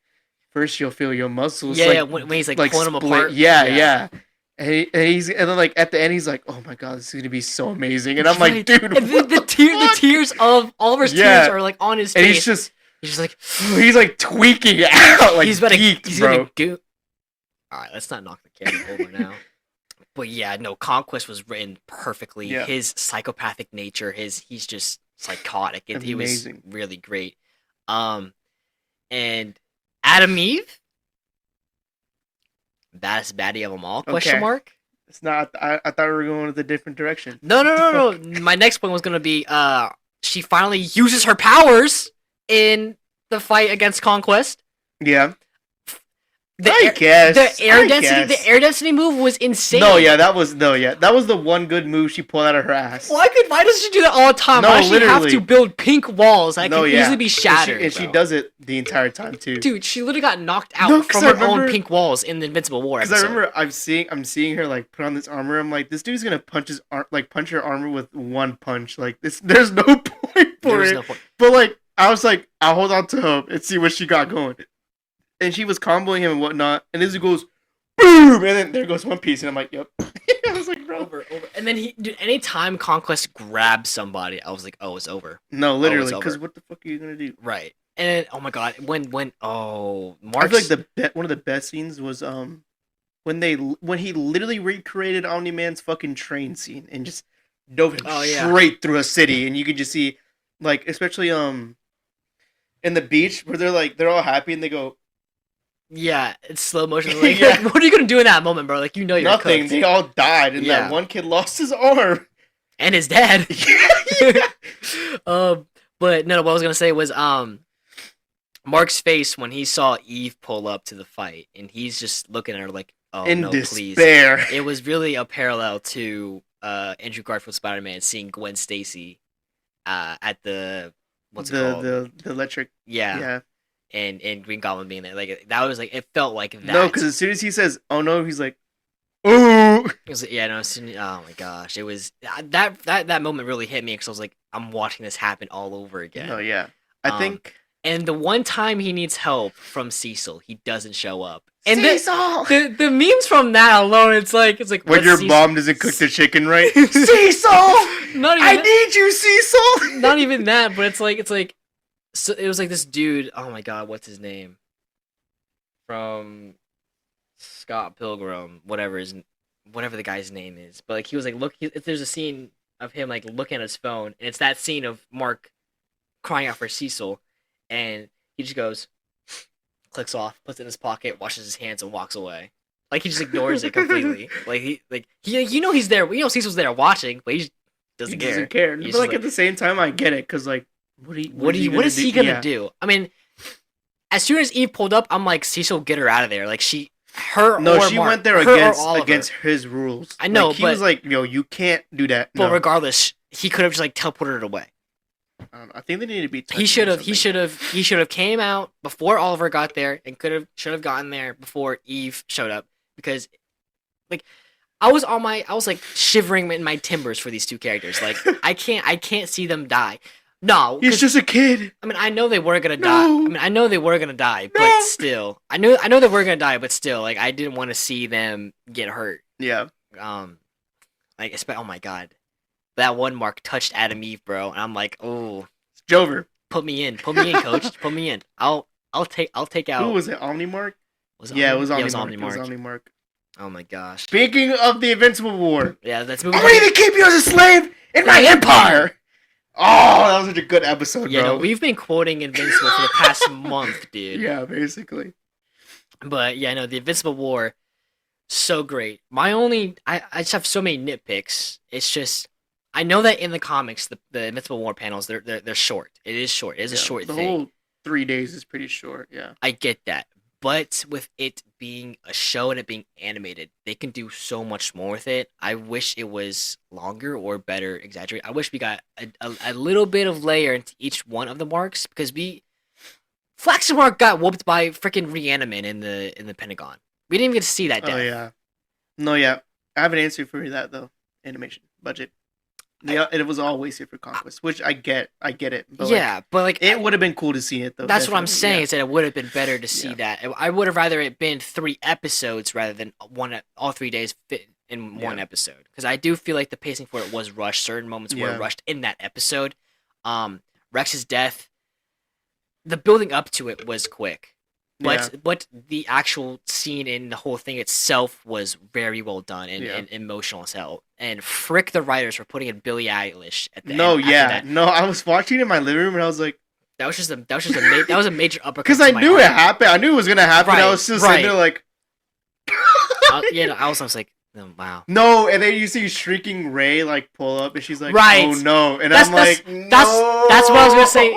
first you'll feel your muscles. Yeah, like, yeah. When he's like pulling them split. apart. Yeah. And then like at the end he's like, oh my god, this is gonna be so amazing. And I'm like, dude, and the tears of Oliver's tears are like on his face. And he's just like tweaking out, like he's gonna go. All right, let's not knock the camera over now. But yeah, no, Conquest was written perfectly. Yeah. His psychopathic nature, he's just psychotic. He was really great. And Adam Eve, baddest baddie of them all? Question mark. It's not. I thought we were going with a different direction. No. My next point was gonna be she finally uses her powers in the fight against Conquest. Yeah. The air density move was insane. That was the one good move she pulled out of her ass. Why does she do that all the time? Why does she have to build pink walls that can easily be shattered? And she does it the entire time too. Dude, she literally got knocked out from her own pink walls in the Invincible War episode. Because I remember I'm seeing her like put on this armor. I'm like, this dude's gonna punch her armor with one punch. Like this, there's no point for it. No point. But like, I was like, I'll hold on to him and see what she got going. And she was comboing him and whatnot, and as it goes, boom, and then there goes One Piece, and I'm like, yep. I was like, bro. Over. And then anytime Conquest grabs somebody, I was like, oh, it's over. No, literally, because what the fuck are you gonna do? Right. And oh my god, when Mark, I feel like one of the best scenes was when he literally recreated Omni-Man's fucking train scene and just dove him straight through a city, and you could just see, like, especially in the beach where they're all happy and they go. Yeah, it's slow motion. Like, like, what are you gonna do in that moment, bro? Like, you're nothing. Cooked. They all died, and that one kid lost his arm and his dad. But no, what I was gonna say was Mark's face when he saw Eve pull up to the fight, and he's just looking at her like, "Oh in no, despair." Please!" It was really a parallel to Andrew Garfield's Spider-Man seeing Gwen Stacy at the what's it called? The electric. Yeah. And Green Goblin being there, like that was like it felt like that. No, because as soon as he says, "Oh no," he's like, "Oh." It was oh my gosh, it was that moment really hit me because I was like, I'm watching this happen all over again. Oh yeah, I think. And the one time he needs help from Cecil, he doesn't show up. And Cecil! The memes from that alone, it's like when your mom doesn't cook the chicken right. Cecil, I need you, Cecil. Not even that, but it's like. So it was like this dude. Oh my god, what's his name? From Scott Pilgrim, whatever the guy's name is. But like he was like, there's a scene of him like looking at his phone, and it's that scene of Mark crying out for Cecil, and he just goes, clicks off, puts it in his pocket, washes his hands, and walks away. Like he just ignores it completely. He's there. Cecil's there watching, but he just doesn't care. But like at the same time, I get it because like. What is he gonna do? I mean, as soon as Eve pulled up, I'm like, Cecil, get her out of there. Like she went there against his rules. I know, like, he was like, yo, you can't do that. But regardless, he could have just like teleported it away. I don't know. I think they need to be. He should have came out before Oliver got there and should have gotten there before Eve showed up because, like. I was like shivering in my timbers for these two characters. Like I can't see them die. No, he's just a kid. I mean, I know they were gonna die. But still, I know they were gonna die, but still, like, I didn't want to see them get hurt. Yeah. Oh my god, that one Mark touched Adam Eve, bro, and I'm like, oh, Jover, put me in, coach, put me in. I'll take out. Who was it? Omnimark? It was Omnimark. Oh my gosh. Speaking of the Invincible War. Yeah, that's moving. I'm ready to keep you as a slave in my empire. Oh, that was such a good episode, Yeah, bro. no, we've been quoting Invincible for the past month, dude. Yeah, basically. But yeah, no, the Invincible War, so great. I just have so many nitpicks. It's just, I know that in the comics, the Invincible War panels, they're short. It is short. It is a short the thing. whole 3 days is pretty short. Yeah. I get that. But with it being a show and it being animated, they can do so much more with it. I wish it was longer or better exaggerated. I wish we got a little bit of layer into each one of the marks, because Flax and Mark got whooped by freaking Reanimate in the Pentagon. We didn't even get to see that death. Oh yeah. No, yeah. I have an answer for that though. Animation budget. Yeah, it was all wasted for Conquest, which I get it. But yeah, but like it would have been cool to see it though. That's what I'm saying. Yeah. Is that it would have been better to see Yeah. that. I would have rather it been 3 episodes rather than all 3 days fit in one episode. Because I do feel like the pacing for it was rushed. Certain moments were rushed in that episode. Rex's death, the building up to it was quick, but the actual scene in the whole thing itself was very well done and emotional as hell. And frick the writers for putting in Billie Eilish at the end. No, I was watching it in my living room and I was like, that was a major uppercut. Because I knew it happened. I knew it was gonna happen. Right, I was still sitting there like, I was like, oh, wow. No, and then you see shrieking Ray like pull up, and she's like, right. "Oh no!" And that's what I was gonna say.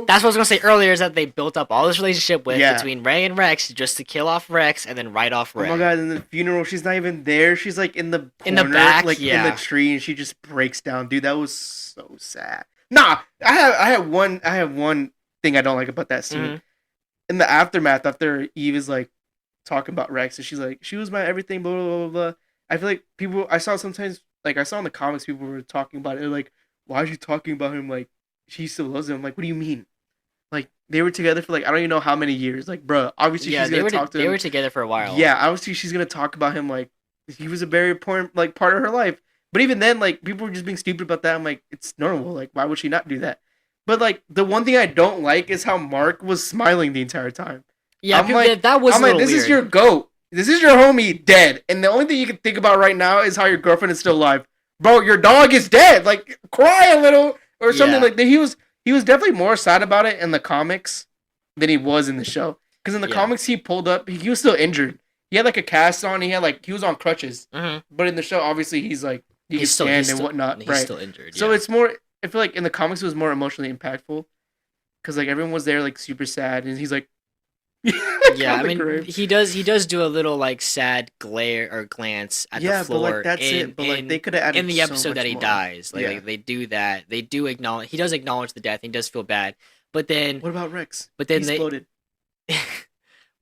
That's what I was gonna say earlier, is that they built up all this relationship between Ray and Rex just to kill off Rex and then write off Ray. Oh my god! In the funeral, she's not even there. She's like in the corner, back, like in the tree, and she just breaks down. Dude, that was so sad. Nah, I have one thing I don't like about that scene. Mm-hmm. In the aftermath, after Eve is like talking about Rex, and she's like, "She was my everything." Blah blah blah blah. I feel like I saw in the comics, people were talking about it. They're like, why is she talking about him? Like, she still loves him. I'm like, what do you mean? Like, they were together for like, I don't even know how many years. Like, bro, obviously she's going to talk to him. They were together for a while. Yeah, obviously she's going to talk about him. Like, he was a very important, like, part of her life. But even then, like, people were just being stupid about that. I'm like, it's normal. Like, why would she not do that? But, like, the one thing I don't like is how Mark was smiling the entire time. Yeah, that was I'm like, this is your goat. This is your homie dead, and the only thing you can think about right now is how your girlfriend is still alive. Bro, your dog is dead. Like, cry a little or something like that. He was definitely more sad about it in the comics than he was in the show. Because in the comics, he pulled up, he was still injured. He had like a cast on. He was on crutches. Mm-hmm. But in the show, obviously, he's like he can stand and whatnot. He's still injured. So it's more. I feel like in the comics, it was more emotionally impactful because like everyone was there like super sad, and he's like. Yeah, I mean, he does do a little like sad glance at the floor. But like that's it. But like they could have added in the episode so much that he more. dies. Like they do that. They do acknowledge. He does acknowledge the death. He does feel bad. But then what about Rex? But then he exploded.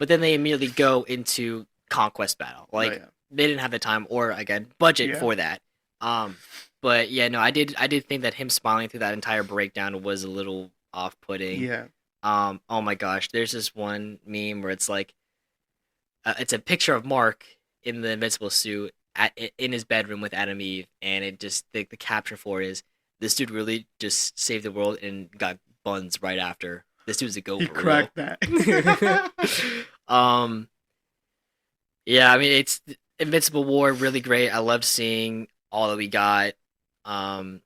But then they immediately go into conquest battle. Like they didn't have the time or again budget for that. But yeah, no, I did think that him smiling through that entire breakdown was a little off-putting. Yeah. Oh my gosh, there's this one meme where it's like, it's a picture of Mark in the Invincible suit in his bedroom with Adam Eve, and it just the caption for it is, "This dude really just saved the world and got buns right after. This dude's a goat." He cracked that. Yeah, I mean, it's Invincible War, really great. I loved seeing all that we got. Oh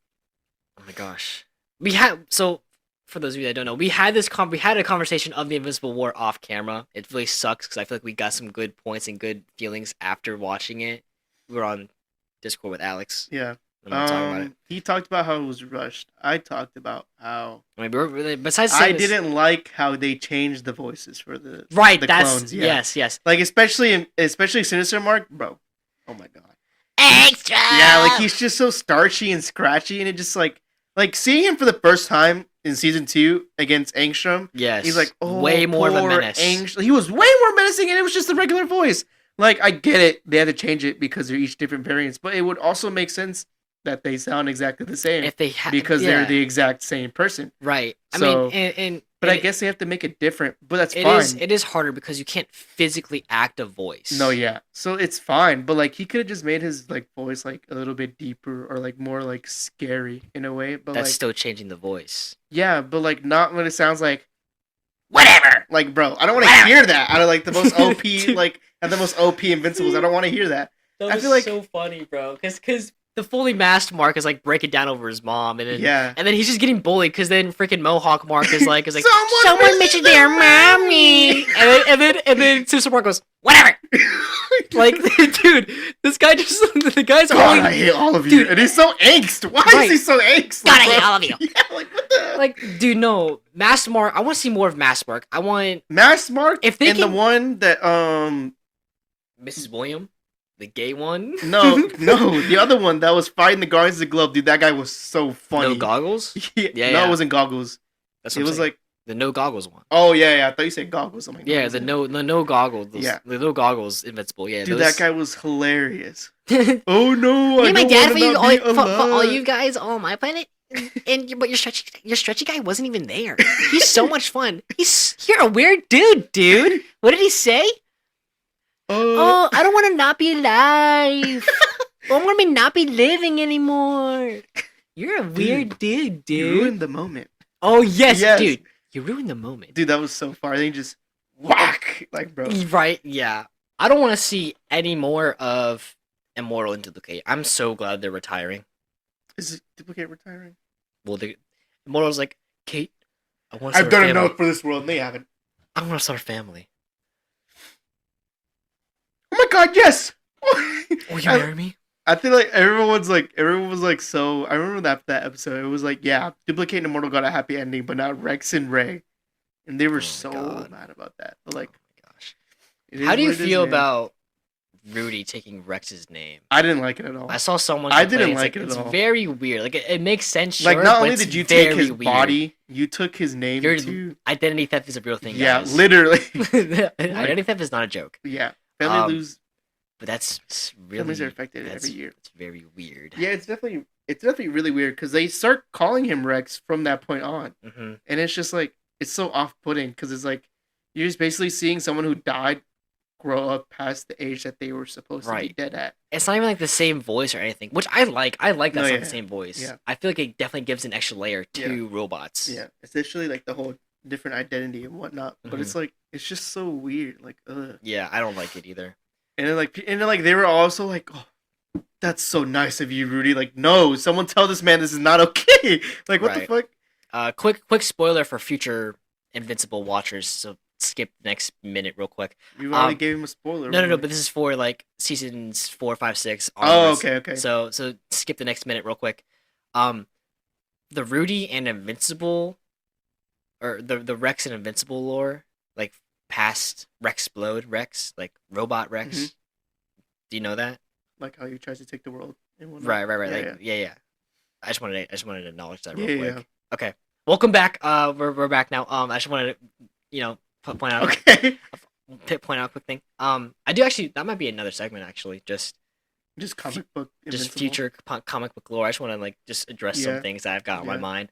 my gosh, for those of you that don't know, we had a conversation of the Invincible War off camera. It really sucks because I feel like we got some good points and good feelings after watching it. We were on Discord with Alex. Yeah. About it. He talked about how it was rushed. I talked about how I mean, besides I didn't like how they changed the voices for the the that's clones. Yes. Like especially Sinister Mark, bro. Oh my god. Extra. Yeah, like he's just so starchy and scratchy, and it just like seeing him for the first time in season 2 against Angstrom. Yes. He's like, oh, way more of a menace. He was way more menacing, and it was just the regular voice. Like, I get it. They had to change it because they're each different variants, but it would also make sense that they sound exactly the same if they because they're the exact same person. Right. So, I mean, but I guess they have to make it different, but that's fine. It is harder because you can't physically act a voice. No, yeah. So it's fine, but like he could have just made his like voice like a little bit deeper or like more like scary in a way. But that's like, still changing the voice. Yeah, but like not when it sounds like whatever. Like, bro, I don't want to hear that out of like the most OP like at the most OP Invincibles. I don't want to hear that. That was I feel like so funny, bro. Because the fully masked Mark is like breaking down over his mom, and then Yeah. and then he's just getting bullied because then freaking Mohawk Mark is like Someone misses their mommy, and then Sister Mark goes whatever. Like, dude, this guy just the guy's God, only I hate all of you. Dude. And he's so angst. Why Right. is he so angst? God, I bro? hate all of you. Yeah, like what the like, dude, no, Masked Mark. I want to see more of Masked Mark. I want Mass Mark If they and the can- one that Mrs. William, the gay one. no, the other one that was fighting the Guardians of the Globe, dude, that guy was so funny. No goggles. Yeah, Yeah, no, yeah. it wasn't goggles. That's It what I'm was saying. like, the no goggles one. oh yeah, I thought you said goggles. I'm like, Yeah, was the it? no goggles. Yeah. The no goggles invincible. Yeah, Dude, those... that guy was hilarious. Me Oh no, I and my don't dad want for to you, not all, be for all alive. you guys on my planet, but your stretchy guy wasn't even there. He's so much fun. You're a weird dude. What did he say? Oh, I don't want to not be alive. I want to not be living anymore. You're a weird dude. You ruined the moment. Oh yes, Yes. dude. You ruined the moment. Dude, that was so far. Then just whack, like bro. Right? Yeah. I don't want to see any more of Immortal and Duplicate. I'm so glad they're retiring. Is it Duplicate retiring? Well, Immortal's like, Kate, I want to I've start a done family. enough for this world, and they haven't. I want to start a family. Oh my god, yes! Will you marry me? I feel like everyone was like so. I remember that episode. It was like, yeah, Duplicate and Immortal got a happy ending, but not Rex and Ray, and they were Oh my so God. mad about that. But like, Oh my gosh. it is How do you what it is, feel man. about Rudy taking Rex's name? I didn't like it at all. I saw someone. I complain, didn't it's like it at It's all. very weird. Like it makes sense. Sure, Like, not but only it's did you take very his weird. body, you took his name You're- too. Identity theft is a real thing. Yeah, guys. literally. Identity theft is not a joke. Yeah, family Um, lose. But that's really Families are affected that's- every year. It's very weird. Yeah, it's definitely really weird because they start calling him Rex from that point on, hmm and it's just like it's so off-putting because it's like you're just basically seeing someone who died grow up past the age that they were supposed to be Right. dead at. It's not even like the same voice or anything, which I like. I like that's No, not yeah. the same voice. Yeah. I feel like it definitely gives an extra layer to robots. Yeah, essentially like the whole different identity and whatnot. But it's like it's just so weird. Like, ugh. Yeah, I don't like it either. And then like they were also like, oh, that's so nice of you, Rudy. Like, no, someone tell this man this is not okay. Like, what Right. the fuck? Quick spoiler for future Invincible watchers. So skip the next minute real quick. You already Um, gave him a spoiler. No, really. but this is for like seasons 4, 5, 6. Oh, onwards. okay. So skip the next minute real quick. The Rudy and Invincible, or the Rex and Invincible lore, like past Rex, like Robot Rex. Mhm. Do you know that? Like how he tries to take the world. And whatnot. Right. Yeah, Like, yeah. I just wanted to acknowledge that real Yeah, quick. Okay, welcome back. We're back now. I just wanted to, point out Okay. point out a quick thing. I do actually. That might be another segment actually. Just Just comic book. just Invincible. future comic book lore. I just want to like just address some Yeah. things that I've got on my Yeah. mind.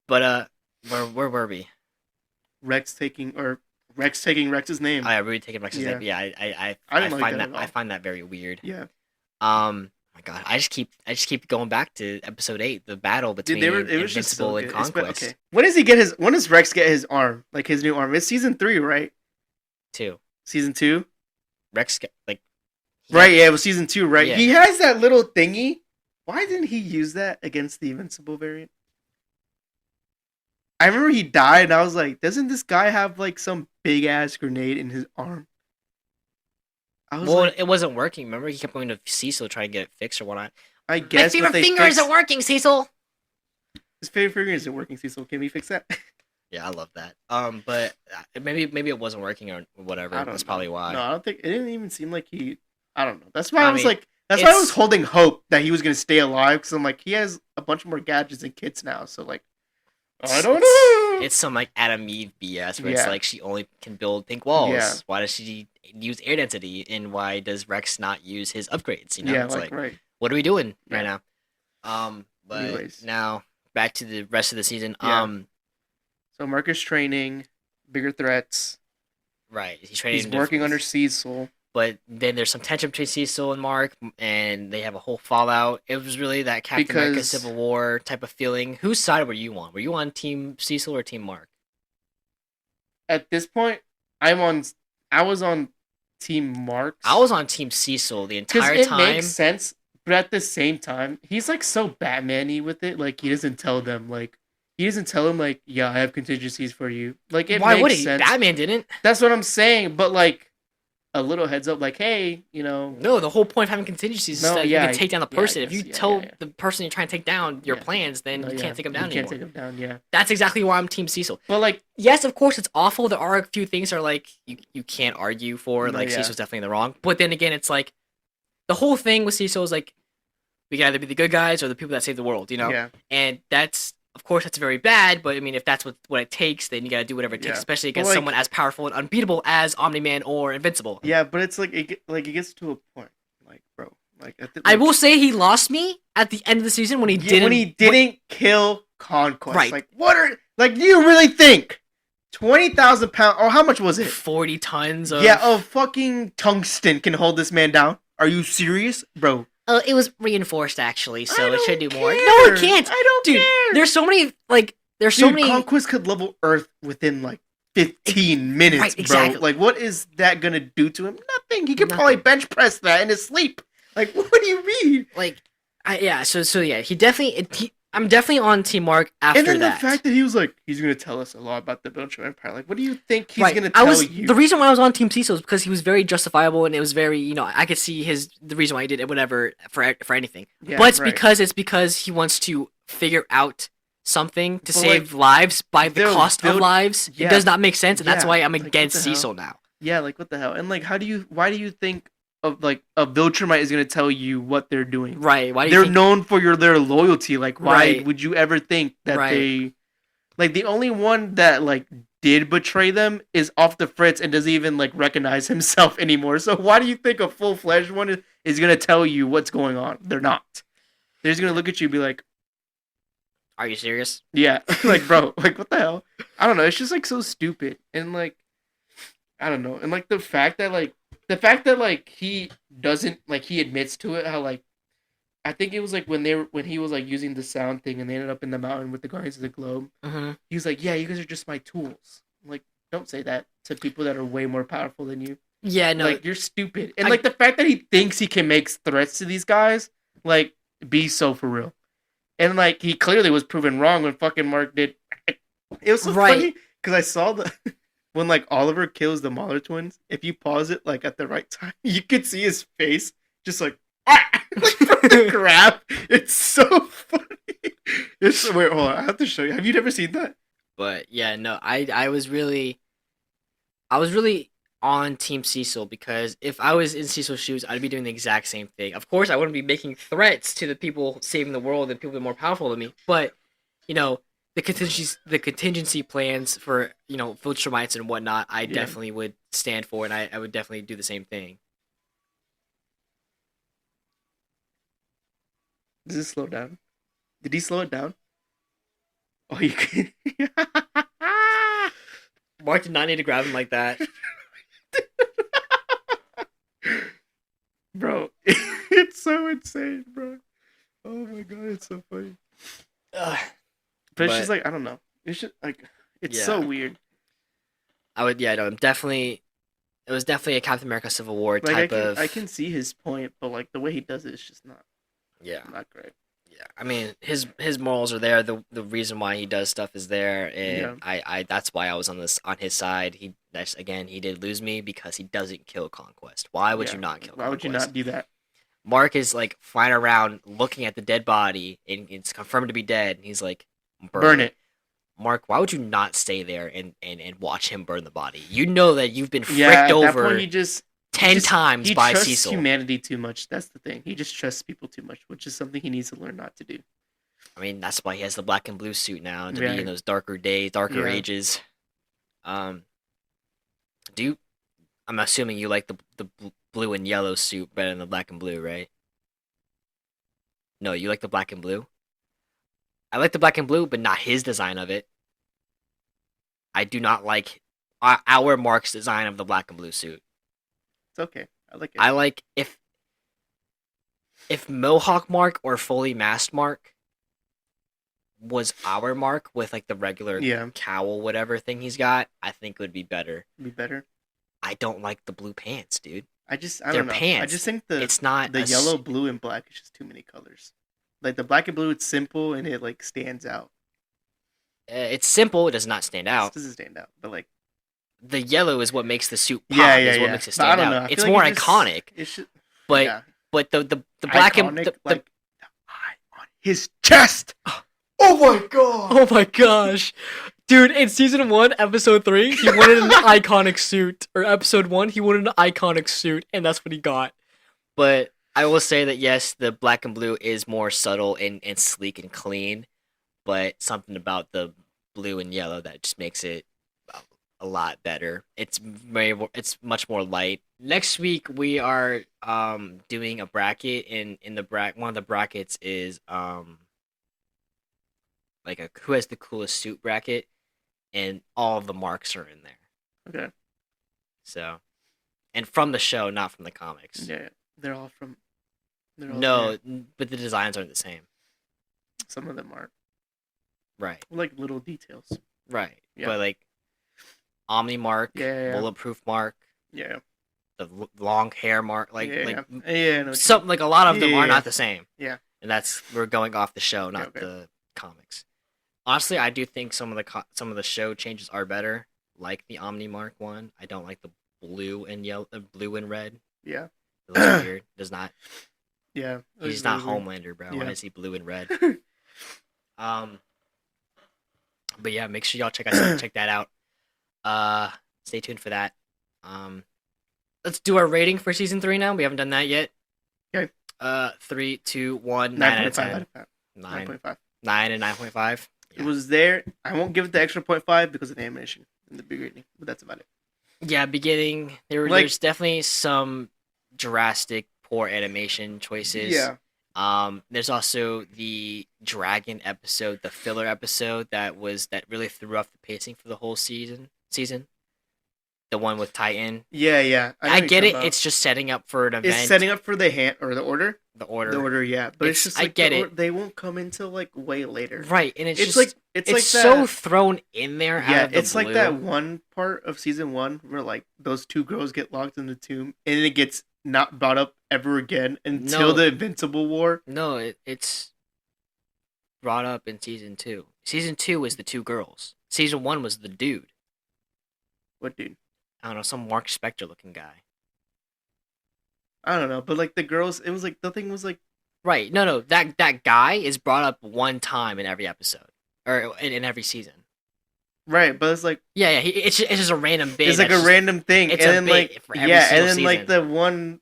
But where were we? Rex taking Rex's name. I really taking Rex's Yeah. name. Yeah, I I didn't like find that at all. I find that very weird. Yeah. My God, I just keep going back to episode 8, the battle between Dude, it was just Invincible so and good. Conquest. Okay. When does Rex get his arm? Like his new arm? It's season 3, right? 2. Season 2? Rex like Right, yeah, it was season 2, right? Yeah. He has that little thingy. Why didn't he use that against the Invincible variant? I remember he died, and I was like, doesn't this guy have like some big ass grenade in his arm? I was Well, like, it wasn't working. Remember, he kept going to Cecil trying to get it fixed or whatnot. I guess My but favorite they finger fixed... isn't working, Cecil. His favorite finger isn't working, Cecil. Can we fix that? Yeah, I love that. But maybe it wasn't working or whatever. I don't That's know. probably why. No, I don't think it didn't even seem like he. I don't know. That's why I was mean, like. That's why I it's- was holding hope that he was gonna stay alive because I'm like he has a bunch more gadgets and kits now. So like, I don't know. It's some like Adam Eve BS where it's Yeah. like she only can build pink walls. Yeah. Why does she use air density? And why does Rex not use his upgrades? You know, Yeah, it's like, right. what are we doing right Yeah. now? But Anyways. now back to the rest of the season. Yeah. So Marcus training, bigger threats. Right. He's training. He's working under Cecil. But then there's some tension between Cecil and Mark, and they have a whole fallout. It was really that Captain America Because- Civil War type of feeling. Whose side were you on? Were you on Team Cecil or Team Mark? At this point, I was on Team Marks. I was on Team Cecil the because entire it time. makes sense But at the same time, he's like so Batman-y with it. Like he doesn't tell them like yeah, I have contingencies for you. Like it Why makes would he? sense. Batman didn't. That's what I'm saying. But like a little heads up, like hey, No, the whole point of having contingencies is that you can take down the person. If you tell the person you're trying to take down your plans, then you can't take them down anymore. You can't take them down. Yeah. That's exactly why I'm Team Cecil. But like, yes, of course it's awful. There are a few things that are like you can't argue for. Like Cecil's definitely in the wrong. But then again, it's like the whole thing with Cecil is like we can either be the good guys or the people that save the world. Yeah. And that's. Of course, that's very bad, but I mean, if that's what it takes, then you gotta do whatever it takes, especially against someone as powerful and unbeatable as Omni-Man or Invincible. Yeah, but it's like it gets to a point, like bro, I will say he lost me at the end of the season when he didn't kill Conquest. Right? Like what are do you really think 20,000 pounds or how much was it? 40 tons of fucking tungsten can hold this man down? Are you serious, bro? It was reinforced actually, so it should do more. No, it can't. I don't care. There's so many Conquest could level Earth within like 15 minutes, right, exactly. Bro. Like, what is that gonna do to him? Nothing. He could probably bench press that in his sleep. Like, what do you mean? Like, So he definitely. I'm definitely on Team Mark after that. And then the fact that he was like, he's going to tell us a lot about the Belcher Empire. Like, what do you think he's going to tell you? The reason why I was on Team Cecil is because he was very justifiable and it was very, I could see the reason why he did it, whatever, for anything. Yeah, but it's because he wants to figure out something to save lives by the cost of lives. Yeah. It does not make sense, and that's why I'm against Cecil now. Yeah, like, what the hell? And, like, why do you think a Viltrumite is going to tell you what they're doing? Right. Why do they're known for their loyalty. Like, why would you ever think that they... Like, the only one that, like, did betray them is off the Fritz and doesn't even, like, recognize himself anymore. So why do you think a full-fledged one is going to tell you what's going on? They're not. They're just going to look at you and be like... Are you serious? Yeah. Like, bro, like, what the hell? I don't know. It's just, like, so stupid. And, like, I don't know. And, like, the fact that, like, he doesn't, like, he admits to it, how, like, I think it was, like, when he was, like, using the sound thing and they ended up in the mountain with the Guardians of the Globe. Mm-hmm. He was like, yeah, you guys are just my tools. I'm like, don't say that to people that are way more powerful than you. Yeah, no. Like, you're stupid. And, like, the fact that he thinks he can make threats to these guys, like, be so for real. And, like, he clearly was proven wrong when fucking Mark did. It was so funny, because I saw when, like, Oliver kills the Mahler twins, if you pause it, like, at the right time, you could see his face just, like, like, crap. It's so funny. Wait, hold on. I have to show you. Have you never seen that? But, yeah, no, I was really on Team Cecil, because if I was in Cecil's shoes, I'd be doing the exact same thing. Of course, I wouldn't be making threats to the people saving the world and people that are more powerful than me, but, the contingency plans for, Viltrumites and whatnot, I definitely would stand for, and I would definitely do the same thing. Does it slow down? Did he slow it down? Oh, you can. Mark did not need to grab him like that. Bro, it's so insane, bro. Oh my god, it's so funny. But it's just like, I don't know. It's just like, it's so weird. It was definitely a Captain America Civil War type of... I can see his point, but like the way he does it is just not great. Yeah, I mean, his morals are there. The reason why he does stuff is there, and I that's why I was on his side. He did lose me because he doesn't kill Conquest. Why would you not kill Conquest? Why would you not do that? Mark is like flying around looking at the dead body, and it's confirmed to be dead, and he's like, burn it. Mark, why would you not stay there and watch him burn the body? You know that you've been fricked over 10 times by Cecil. He trusts humanity too much. That's the thing. He just trusts people too much, which is something he needs to learn not to do. I mean, that's why he has the black and blue suit now, to be in those darker ages. I'm assuming you like the blue and yellow suit better than the black and blue, right? No, you like the black and blue? I like the black and blue, but not his design of it. I do not like our Mark's design of the black and blue suit. It's okay. I like it. I like if Mohawk Mark or fully masked Mark was our Mark with like the regular cowl whatever thing he's got, I think it would be better. Be better? I don't like the blue pants, dude. I Their don't know. pants. I just think It's not the yellow, blue, and black is just too many colors. Like the black and blue, it's simple and it like stands out. It's simple. It does not stand It out. doesn't stand out, but like The yellow is what makes the suit pop. yeah, Is what makes it But I stand don't out. know. I It's feel more like iconic. It should, But yeah. but the black Iconic, and the like the eye on his chest. Oh my god! oh my gosh, dude! In season 1, episode 3, he wanted an iconic suit. Or episode 1, he wanted an iconic suit, and that's what he got. But I will say that yes, the black and blue is more subtle and sleek and clean. But something about the blue and yellow that just makes it a lot better. It's much more light. Next week we are doing a bracket, and in the one of the brackets is like a who has the coolest suit bracket, and all of the marks are in there. Okay. So, and from the show, not from the comics. Yeah, they're all from. No, but the designs aren't the same. Some of them aren't. Right. Like little details. Right. Yeah. But like Omni mark, Yeah. bulletproof mark, Yeah. the long hair mark, like no, something like a lot of them are Yeah. not the same. Yeah. And we're going off the show, not Okay. the comics. Honestly, I do think some of the show changes are better, like the Omni mark one. I don't like the blue and yellow, blue and red. Yeah. It looks weird. Does not. Yeah. He's not Homelander, bro. Why is he blue and red? But yeah, make sure y'all check that out. Stay tuned for that. Let's do our rating for season 3 now. We haven't done that yet. Okay. 3, 2, 1, 9 out of 10. 9.5. 9 and 9.5. It was there. I won't give it the extra 0.5 because of the animation in the beginning, but that's about it. Yeah, beginning. There's definitely some drastic poor animation choices. Yeah. There's also the dragon episode, the filler episode that really threw off the pacing for the whole season. The one with Titan. Yeah. I get it. It's just setting up for an event. It's setting up for the hand or the order. The order. The order, yeah. But it's just like I get it. They won't come until like way later. Right, and it's like so thrown in there. Yeah, out of the it's blue. like that one part of season 1 where like those two girls get locked in the tomb and it gets not brought up ever again until the Invincible War. No, it's brought up in season 2. Season 2 was the two girls. Season 1 was the dude. What dude? I don't know, some Mark Spector looking guy. I don't know, but like the girls, it was like the thing was like right. No, that guy is brought up one time in every episode or in every season. Right, but it's like it's just a random bit. It's like a random thing, and then like and then like the one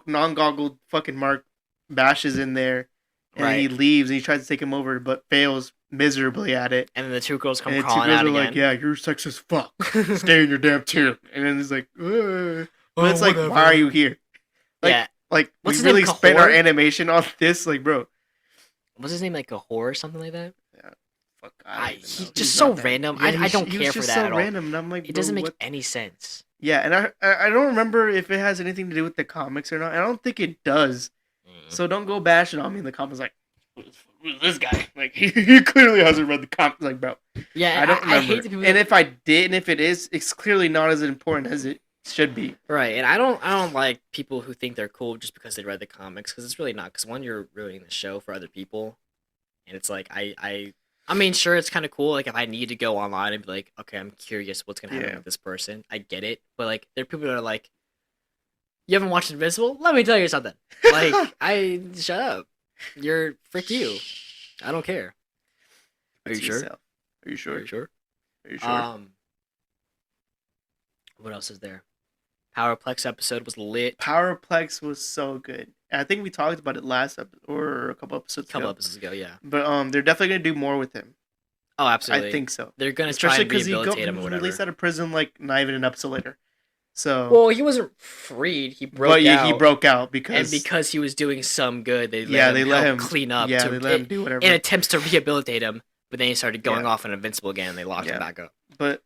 non-goggled fucking Mark bashes in there, and he leaves and he tries to take him over, but fails miserably at it. And then the two girls come and crawling out again. Like, yeah, you're sex as fuck. Stay in your damn tomb. And then it's like, but it's like, why are you here? Like, like we really spent our animation on this, like, bro. What's his name, like a whore or something like that? Yeah, fuck. He's just so random. Yeah, I don't care for that at all. Random, and I'm like, it doesn't make any sense. Yeah, and I don't remember if it has anything to do with the comics or not. I don't think it does. So don't go bashing on me in the comments like, who's this guy? Like he clearly hasn't read the comics, like, bro. Yeah, I don't remember. I hate the people and if I did, and if it is, it's clearly not as important as it should be. Right, and I don't like people who think they're cool just because they read the comics, because it's really not. Because one, you're ruining the show for other people, and it's like I mean, sure, it's kind of cool. Like if I need to go online and be like, okay, I'm curious what's gonna happen with this person. I get it, but like there are people that are like, you haven't watched Invincible? Let me tell you something. Like shut up. Frick you. I don't care. Are you sure? Are you sure? Are you sure? Are you sure? What else is there? Powerplex episode was lit. Powerplex was so good. I think we talked about it last episode or a couple episodes ago, yeah. But they're definitely gonna do more with him. Oh, absolutely. I think so. They're gonna try and rehabilitate him or he whatever. released out of prison like not even an episode later. So well, he wasn't freed. He broke out. He broke out because he was doing some good. They let him clean up. Yeah, they let him do whatever in attempts to rehabilitate him. But then he started going off on Invincible again, and they locked him back up. But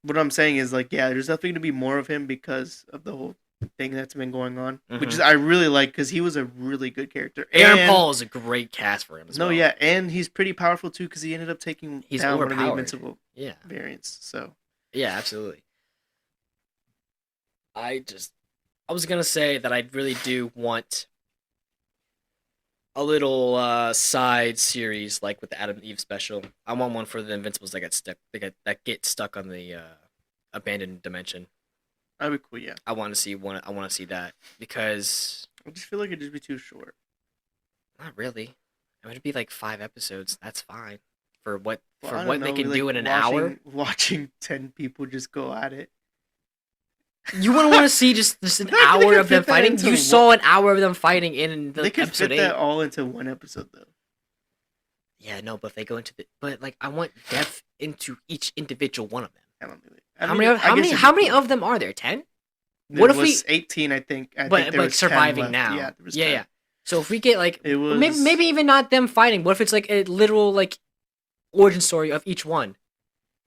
what I'm saying is, like, there's definitely going to be more of him because of the whole thing that's been going on, which is I really like because he was a really good character. Aaron Paul is a great cast for him as well. No, yeah, and he's pretty powerful too because he ended up taking down one of the Invincible variants. So yeah, absolutely. I was gonna say that I really do want a little side series like with the Adam and Eve special. I want one for the Invincibles that get stuck on the abandoned dimension. That'd be cool. Yeah. I want to see one. I want to see that because I just feel like it'd just be too short. not really. It would be like 5 episodes. That's fine for what Well, for I what don't they know, can like, do in an hour. Watching 10 people just go at it. You wouldn't want to see just an They're not gonna hour of them fit that fighting. into You one- saw an hour of them fighting in the They could episode fit 8. that all into one episode though. Yeah, no, but if they go into but like I want depth into each individual one of them. I don't think. How many of them are there? 10? What What if if we- 18? I think. I But think there like was 10 surviving left. now. Yeah, there was yeah, 10. yeah. So if we get like It was maybe even not them fighting. What if it's like a literal like origin story of each one?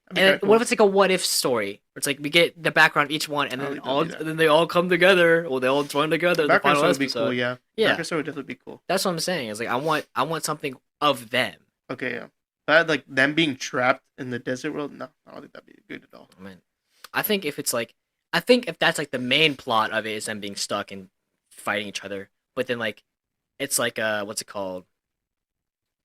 That'd be And kinda cool. what if it's like a what if story? Where it's like we get the background of each one, and Oh, then they don't do that. then they all come together, or they all join together. in The Background final story would be episode. cool. Yeah. Yeah. Background story would definitely be cool. That's what I'm saying. It's like I want something of them. Okay. Yeah. But like them being trapped in the desert world. No, I don't think that'd be good at all. I mean, I think if that's like the main plot of it is them being stuck and fighting each other, but then like it's like what's it called?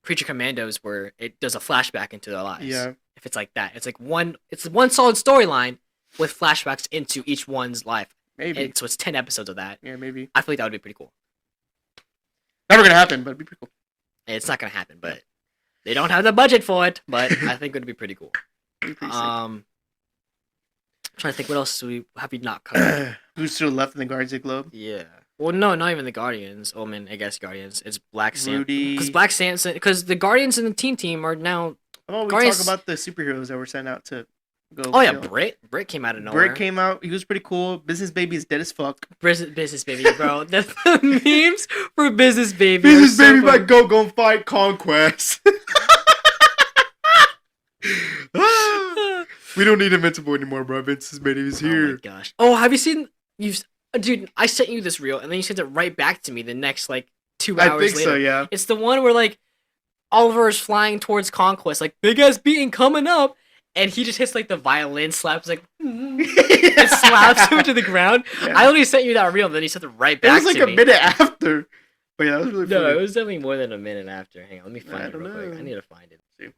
Creature Commandos, where it does a flashback into their lives. Yeah. If it's like that, it's one solid storyline with flashbacks into each one's life. Maybe. And so it's 10 episodes of that. Yeah. Maybe. I feel like that would be pretty cool. Never gonna happen, but it'd be pretty cool. It's not gonna happen, but they don't have the budget for it. But I think it would be pretty cool. It'd be pretty sick. I'm trying to think what else have we not covered. Who's still left in the Guardians of the Globe? Yeah. Well, no, not even the Guardians. Oh, man, I guess Guardians. It's Black Sam. Rudy. Because the Guardians and the team are now. Oh, we Guardians- talk about the superheroes that were sent out to go. Oh yeah, kill. Britt came out of nowhere. Brick came out. He was pretty cool. Business Baby is dead as fuck. Business Baby, bro. The memes for Business Baby. Business are so Baby, funny. like go fight Conquest. We don't need Invincible anymore, bro. Business Baby is Oh my here. gosh. Oh, have you seen? Dude, I sent you this reel, and then you sent it right back to me the next like 2 hours I think later. so, yeah. It's the one where like Oliver is flying towards Conquest, like big ass beating coming up, and he just hits like the violin slaps, like and slaps him to the ground. Yeah. I only sent you that reel, and then he sent it right It back was like to a me. minute after. But yeah, that was really No, funny. it was definitely more than a minute after. Hang on, let me find I it real don't quick. know. I need to find it. See.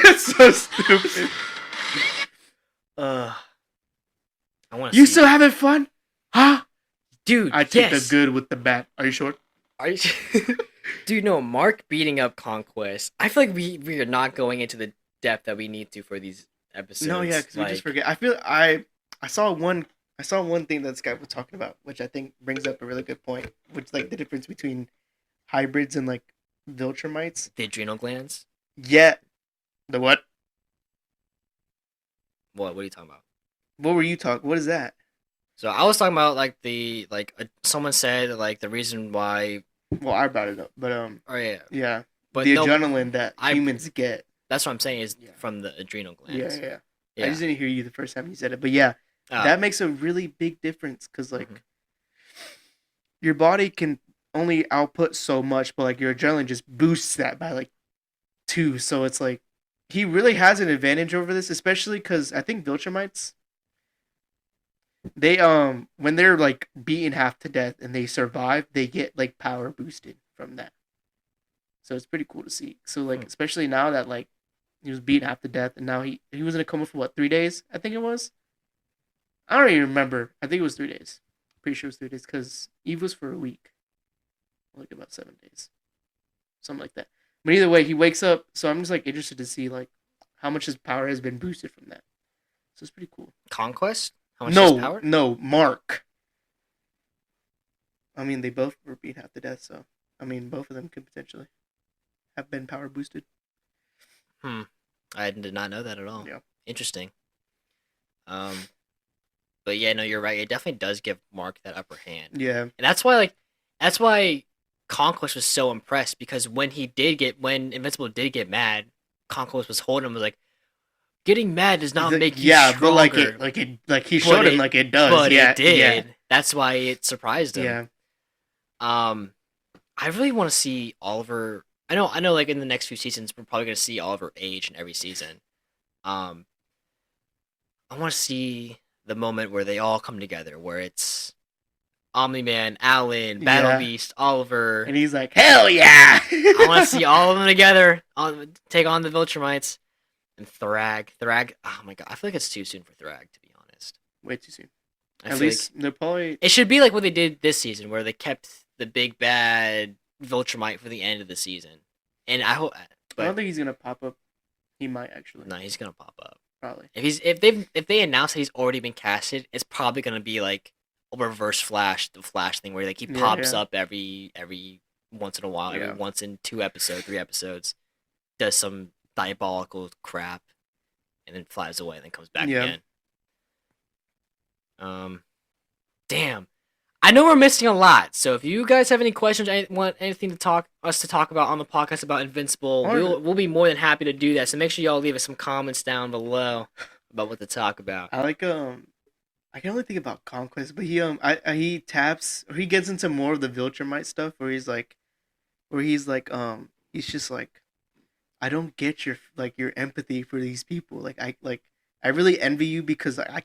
That's so stupid. I want to. You still having fun? Huh? dude? I take yes. the good with the bad. Are you sure? Are you... Dude, no, Mark beating up Conquest. I feel like we are not going into the depth that we need to for these episodes. No, yeah, because we Like, just forget. I saw one thing that this guy was talking about, which I think brings up a really good point, which is like the difference between hybrids and like Viltrumites. the adrenal glands. Yeah. The what? What are you talking about? What were you talking? What is that? So I was talking about like someone said like the reason why. Well, I brought it up, but Oh yeah, yeah, but the no, adrenaline that humans get. that's what I'm saying is Yeah. from the adrenal Yeah, glands. yeah. Yeah. I just didn't hear you the first time you said it, but yeah, that makes a really big difference because like Mhm. your body can only output so much, but like your adrenaline just boosts that by like 2. So it's like he really has an advantage over this, especially because I think Viltrumites, they when they're like beaten half to death and they survive, they get like power boosted from that. So it's pretty cool to see. So like especially now that like he was beaten half to death and now he was in a coma for what, 3 days? I think it was. I don't even remember. I think it was 3 days. Pretty sure it was 3 days because Eve was for a week. Like about 7 days, something like that. But either way, he wakes up. So I'm just like interested to see like how much his power has been boosted from that. So it's pretty cool. Conquest. How much is No, power? no, Mark. I mean, they both were beat half to death, so I mean, both of them could potentially have been power boosted. I did not know that at all. Yeah. Interesting. But yeah, no, you're right. It definitely does give Mark that upper hand. Yeah, And that's why Conquest was so impressed, because when Invincible did get mad, Conquest was holding him, was like, getting mad does not make you yeah, stronger. but he showed him like it does. But Yeah, it did. Yeah, That's why it surprised him. yeah. I really want to see Oliver. I know. Like in the next few seasons, we're probably gonna see Oliver age in every season. I want to see the moment where they all come together, where it's Omni-Man, Alan, Battle Yeah. Beast, Oliver. And he's like, hell yeah! I want to see all of them together, take on the Viltrumites. And Thrag. Oh my god, I feel like it's too soon for Thrag, to be honest. Way too soon. I At feel least they're probably... it should be like what they did this season, where they kept the big bad Viltrumite for the end of the season. And I hope... I don't think he's going to pop up. He might, actually. No, he's gonna pop up. Probably. If they announce that he's already been casted, it's probably gonna be like a reverse Flash, the Flash thing, where like he pops up every once in a while, every once in 2 episodes, 3 episodes, does some diabolical crap, and then flies away, and then comes back again. Damn. I know we're missing a lot, so if you guys have any questions, want anything to talk about on the podcast about Invincible, we'll be more than happy to do that. So make sure y'all leave us some comments down below about what to talk about. I like I can only think about Conquest, but he taps or he gets into more of the Viltrumite stuff where he's just like, I don't get your empathy for these people. Like I really envy you because I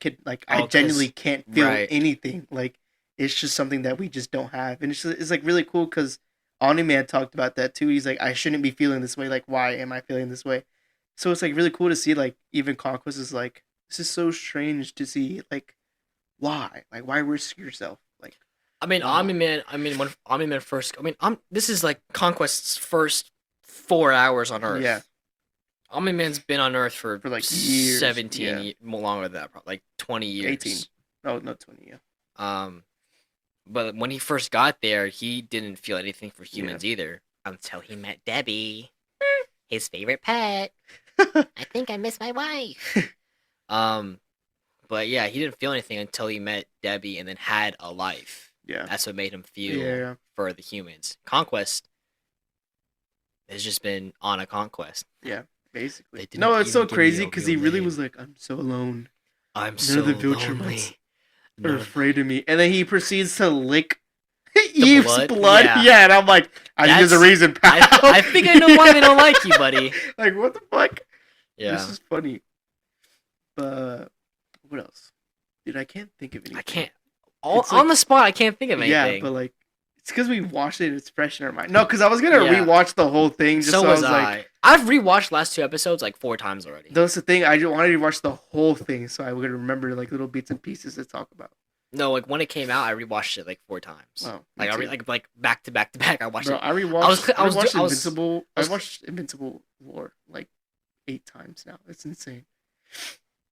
genuinely can't feel anything. Like it's just something that we just don't have, and it's like really cool because Omni-Man talked about that too. He's like, I shouldn't be feeling this way. Like, why am I feeling this way? So it's like really cool to see like even Conquest is like, this is so strange to see like why risk yourself? Like, I mean, Omni-Man. I mean, when Omni-Man first, this is like Conquest's first 4 hours on Earth. Yeah. Omni-Man's been on Earth for like years. 17 years, more longer than that, probably like 20 years. 18. No, not 20. Yeah. But when he first got there, he didn't feel anything for humans either until he met Debbie, his favorite pet. I think I miss my wife. But yeah, he didn't feel anything until he met Debbie and then had a life. Yeah. That's what made him feel for the humans. Conquest has just been on a conquest. Yeah, basically. No, it's so crazy because he really was like, I'm so alone. None of the Viltrumites are afraid of me. And then he proceeds to lick Eve's blood. Yeah, and I'm like, I think there's a reason, pal. I think I know why they don't like you, buddy. Like, what the fuck? Yeah. This is funny. But what else? Dude, I can't think of anything. I can't. On the spot, I can't think of anything. Yeah, but like, it's because we watched it. It's fresh in our mind. No, because I was gonna rewatch the whole thing. Just so was I. Like, I've rewatched the last 2 episodes like 4 times already. That's the thing. I just wanted to watch the whole thing, so I would remember like little bits and pieces to talk about. No, like when it came out, I rewatched it like 4 times. Oh, like back to back to back. I watched it. I rewatched. I watched Invincible. I watched Invincible War like 8 times now. It's insane.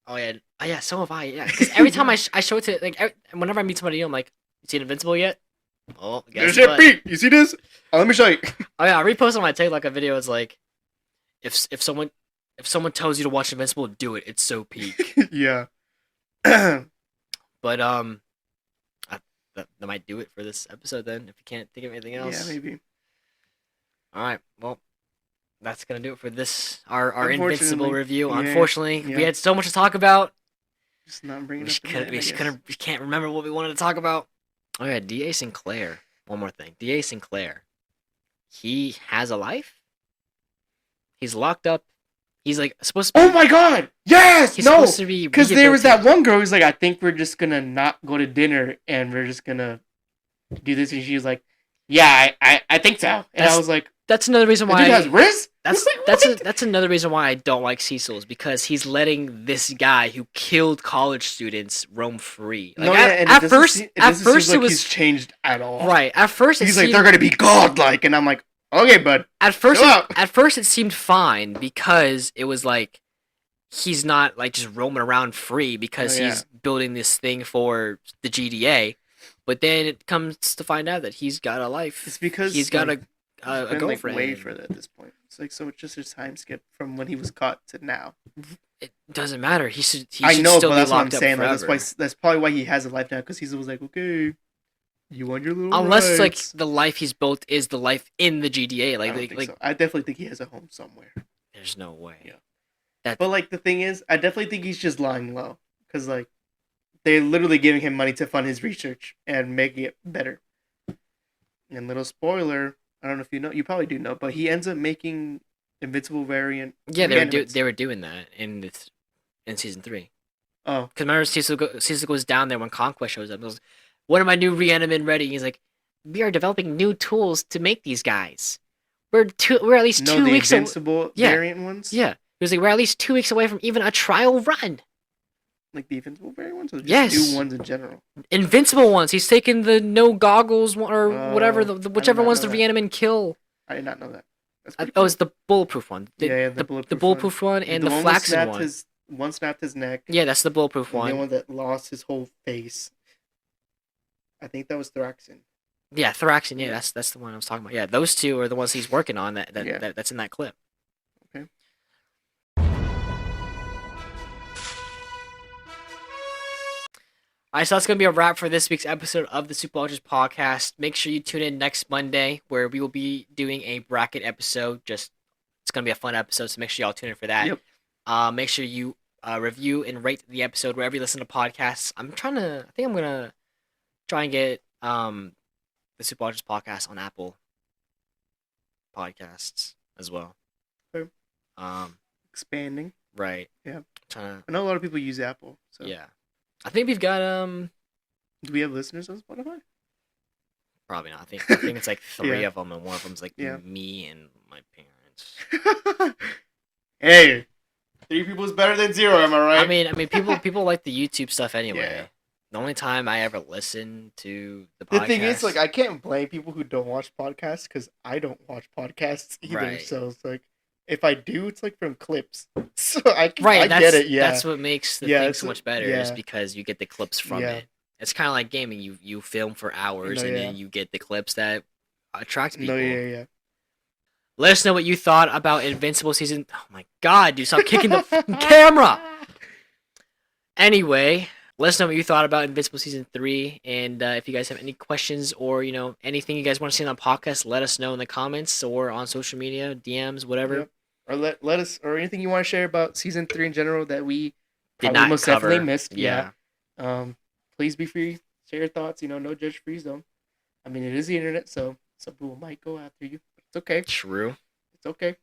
Oh yeah, so have I. Yeah, because every time I show it to whenever I meet somebody new, I'm like, "You seen Invincible yet?" Oh, guess there's it, Pete. You see this? Oh, let me show you. Oh yeah, I reposted on my TikTok a video. It's like, if someone tells you to watch Invincible, do it. It's so peak. Yeah. But that might do it for this episode then. If you can't think of anything else. Yeah, maybe. All right. Well, that's gonna do it for this our Invincible review. Yeah, Unfortunately, we had so much to talk about. Just not bringing We can't remember what we wanted to talk about. Oh yeah, D.A. Sinclair. One more thing. D.A. Sinclair. He has a life. He's locked up. He's like supposed to be... Oh my god! Yes! He's supposed to be because there was that one girl who's like, I think we're just gonna not go to dinner and we're just gonna do this, and she was like, yeah, I think so. And I was like, that's another reason why dude has Riz? That's another reason why I don't like Cecil, is because he's letting this guy who killed college students roam free. Like, at first it was he's changed at all. Right. At first he's like, they're gonna be godlike, and I'm like, okay, bud. At first it seemed fine because it was like he's not like just roaming around free because he's building this thing for the GDA. But then it comes to find out that he's got a life. It's because he's got a girlfriend. Like way further at this point. It's like, so it's just his time skip from when he was caught to now. It doesn't matter. He should I know, still but that's be what I'm locked up saying. forever. Like, that's probably why he has a life now, because he was like, okay, you want your little Unless rights. like the life he's built is the life in the GDA. Like, I don't think so. I definitely think he has a home somewhere. There's no way. Yeah. But like the thing is, I definitely think he's just lying low, because like they're literally giving him money to fund his research and making it better. And little spoiler, I don't know if you know, you probably do know, but he ends up making Invincible variant. Yeah, they were doing that in this in season 3. Oh, Because remember, Cecil goes down there when Conquest shows up. He goes, "When are my new reanimin ready?" He's like, "We are developing new tools to make these guys. We're at least no, 2 the weeks. Invincible Yeah. variant ones. Yeah." He was like, "We're at least 2 weeks away from even a trial run." Like the Invincible variant ones, or just Yes. new ones in general. Invincible ones. He's taking the no goggles one or whatever, Oh, the I whichever did not one's know the that. reanimin kill. I did not know that. That's Oh, pretty cool. it's the bulletproof one. Yeah, the bulletproof bulletproof one and the one flaxen one. One snapped his neck. Yeah, that's the bulletproof And the one. one that lost his whole face. I think that was Thraxin. Yeah, Thraxin. Yeah, Yeah. that's the one I was talking about. Yeah, those two are the ones he's working on. Yeah. That's in that clip. Okay. All right, so that's going to be a wrap for this week's episode of the Supeologists Podcast. Make sure you tune in next Monday where we will be doing a bracket episode. It's going to be a fun episode, so make sure y'all tune in for that. Yep. Make sure you review and rate the episode wherever you listen to podcasts. I think I'm going to try and get the Supeologists Podcast on Apple Podcasts as well. Okay. Expanding. Right. Yeah. Trying I know a lot of people use Apple. So. Yeah. I think we've got Do we have listeners on Spotify? probably not. I think it's like 3 Yeah. of them, and one of them's like Yeah. me and my parents. Hey, 3 people is better than 0. Am I right? I mean, people like the YouTube stuff anyway. Yeah. The only time I ever listen to the podcast. The thing is, like, I can't blame people who don't watch podcasts because I don't watch podcasts either. Right. So it's like, if I do, it's like from clips. So I Right, get it. Yeah. That's what makes the Yeah, thing it's- so much better is yeah. because you get the clips from Yeah. it. It's kind of like gaming. You film for hours No, and yeah. then you get the clips that attract people. No, yeah. Let us know what you thought about Invincible season. Oh my god, dude! Stop kicking the fucking camera. Anyway, let us know what you thought about Invincible season 3, and if you guys have any questions or anything you guys want to see on the podcast, let us know in the comments or on social media, DMs, whatever. Yep. Or let us, or anything you want to share about season 3 in general that we Did probably not most cover. definitely missed. Yeah. Please be free. Share your thoughts. No judge free zone. I mean, it is the internet, so some people might go after you. It's okay. True. It's okay.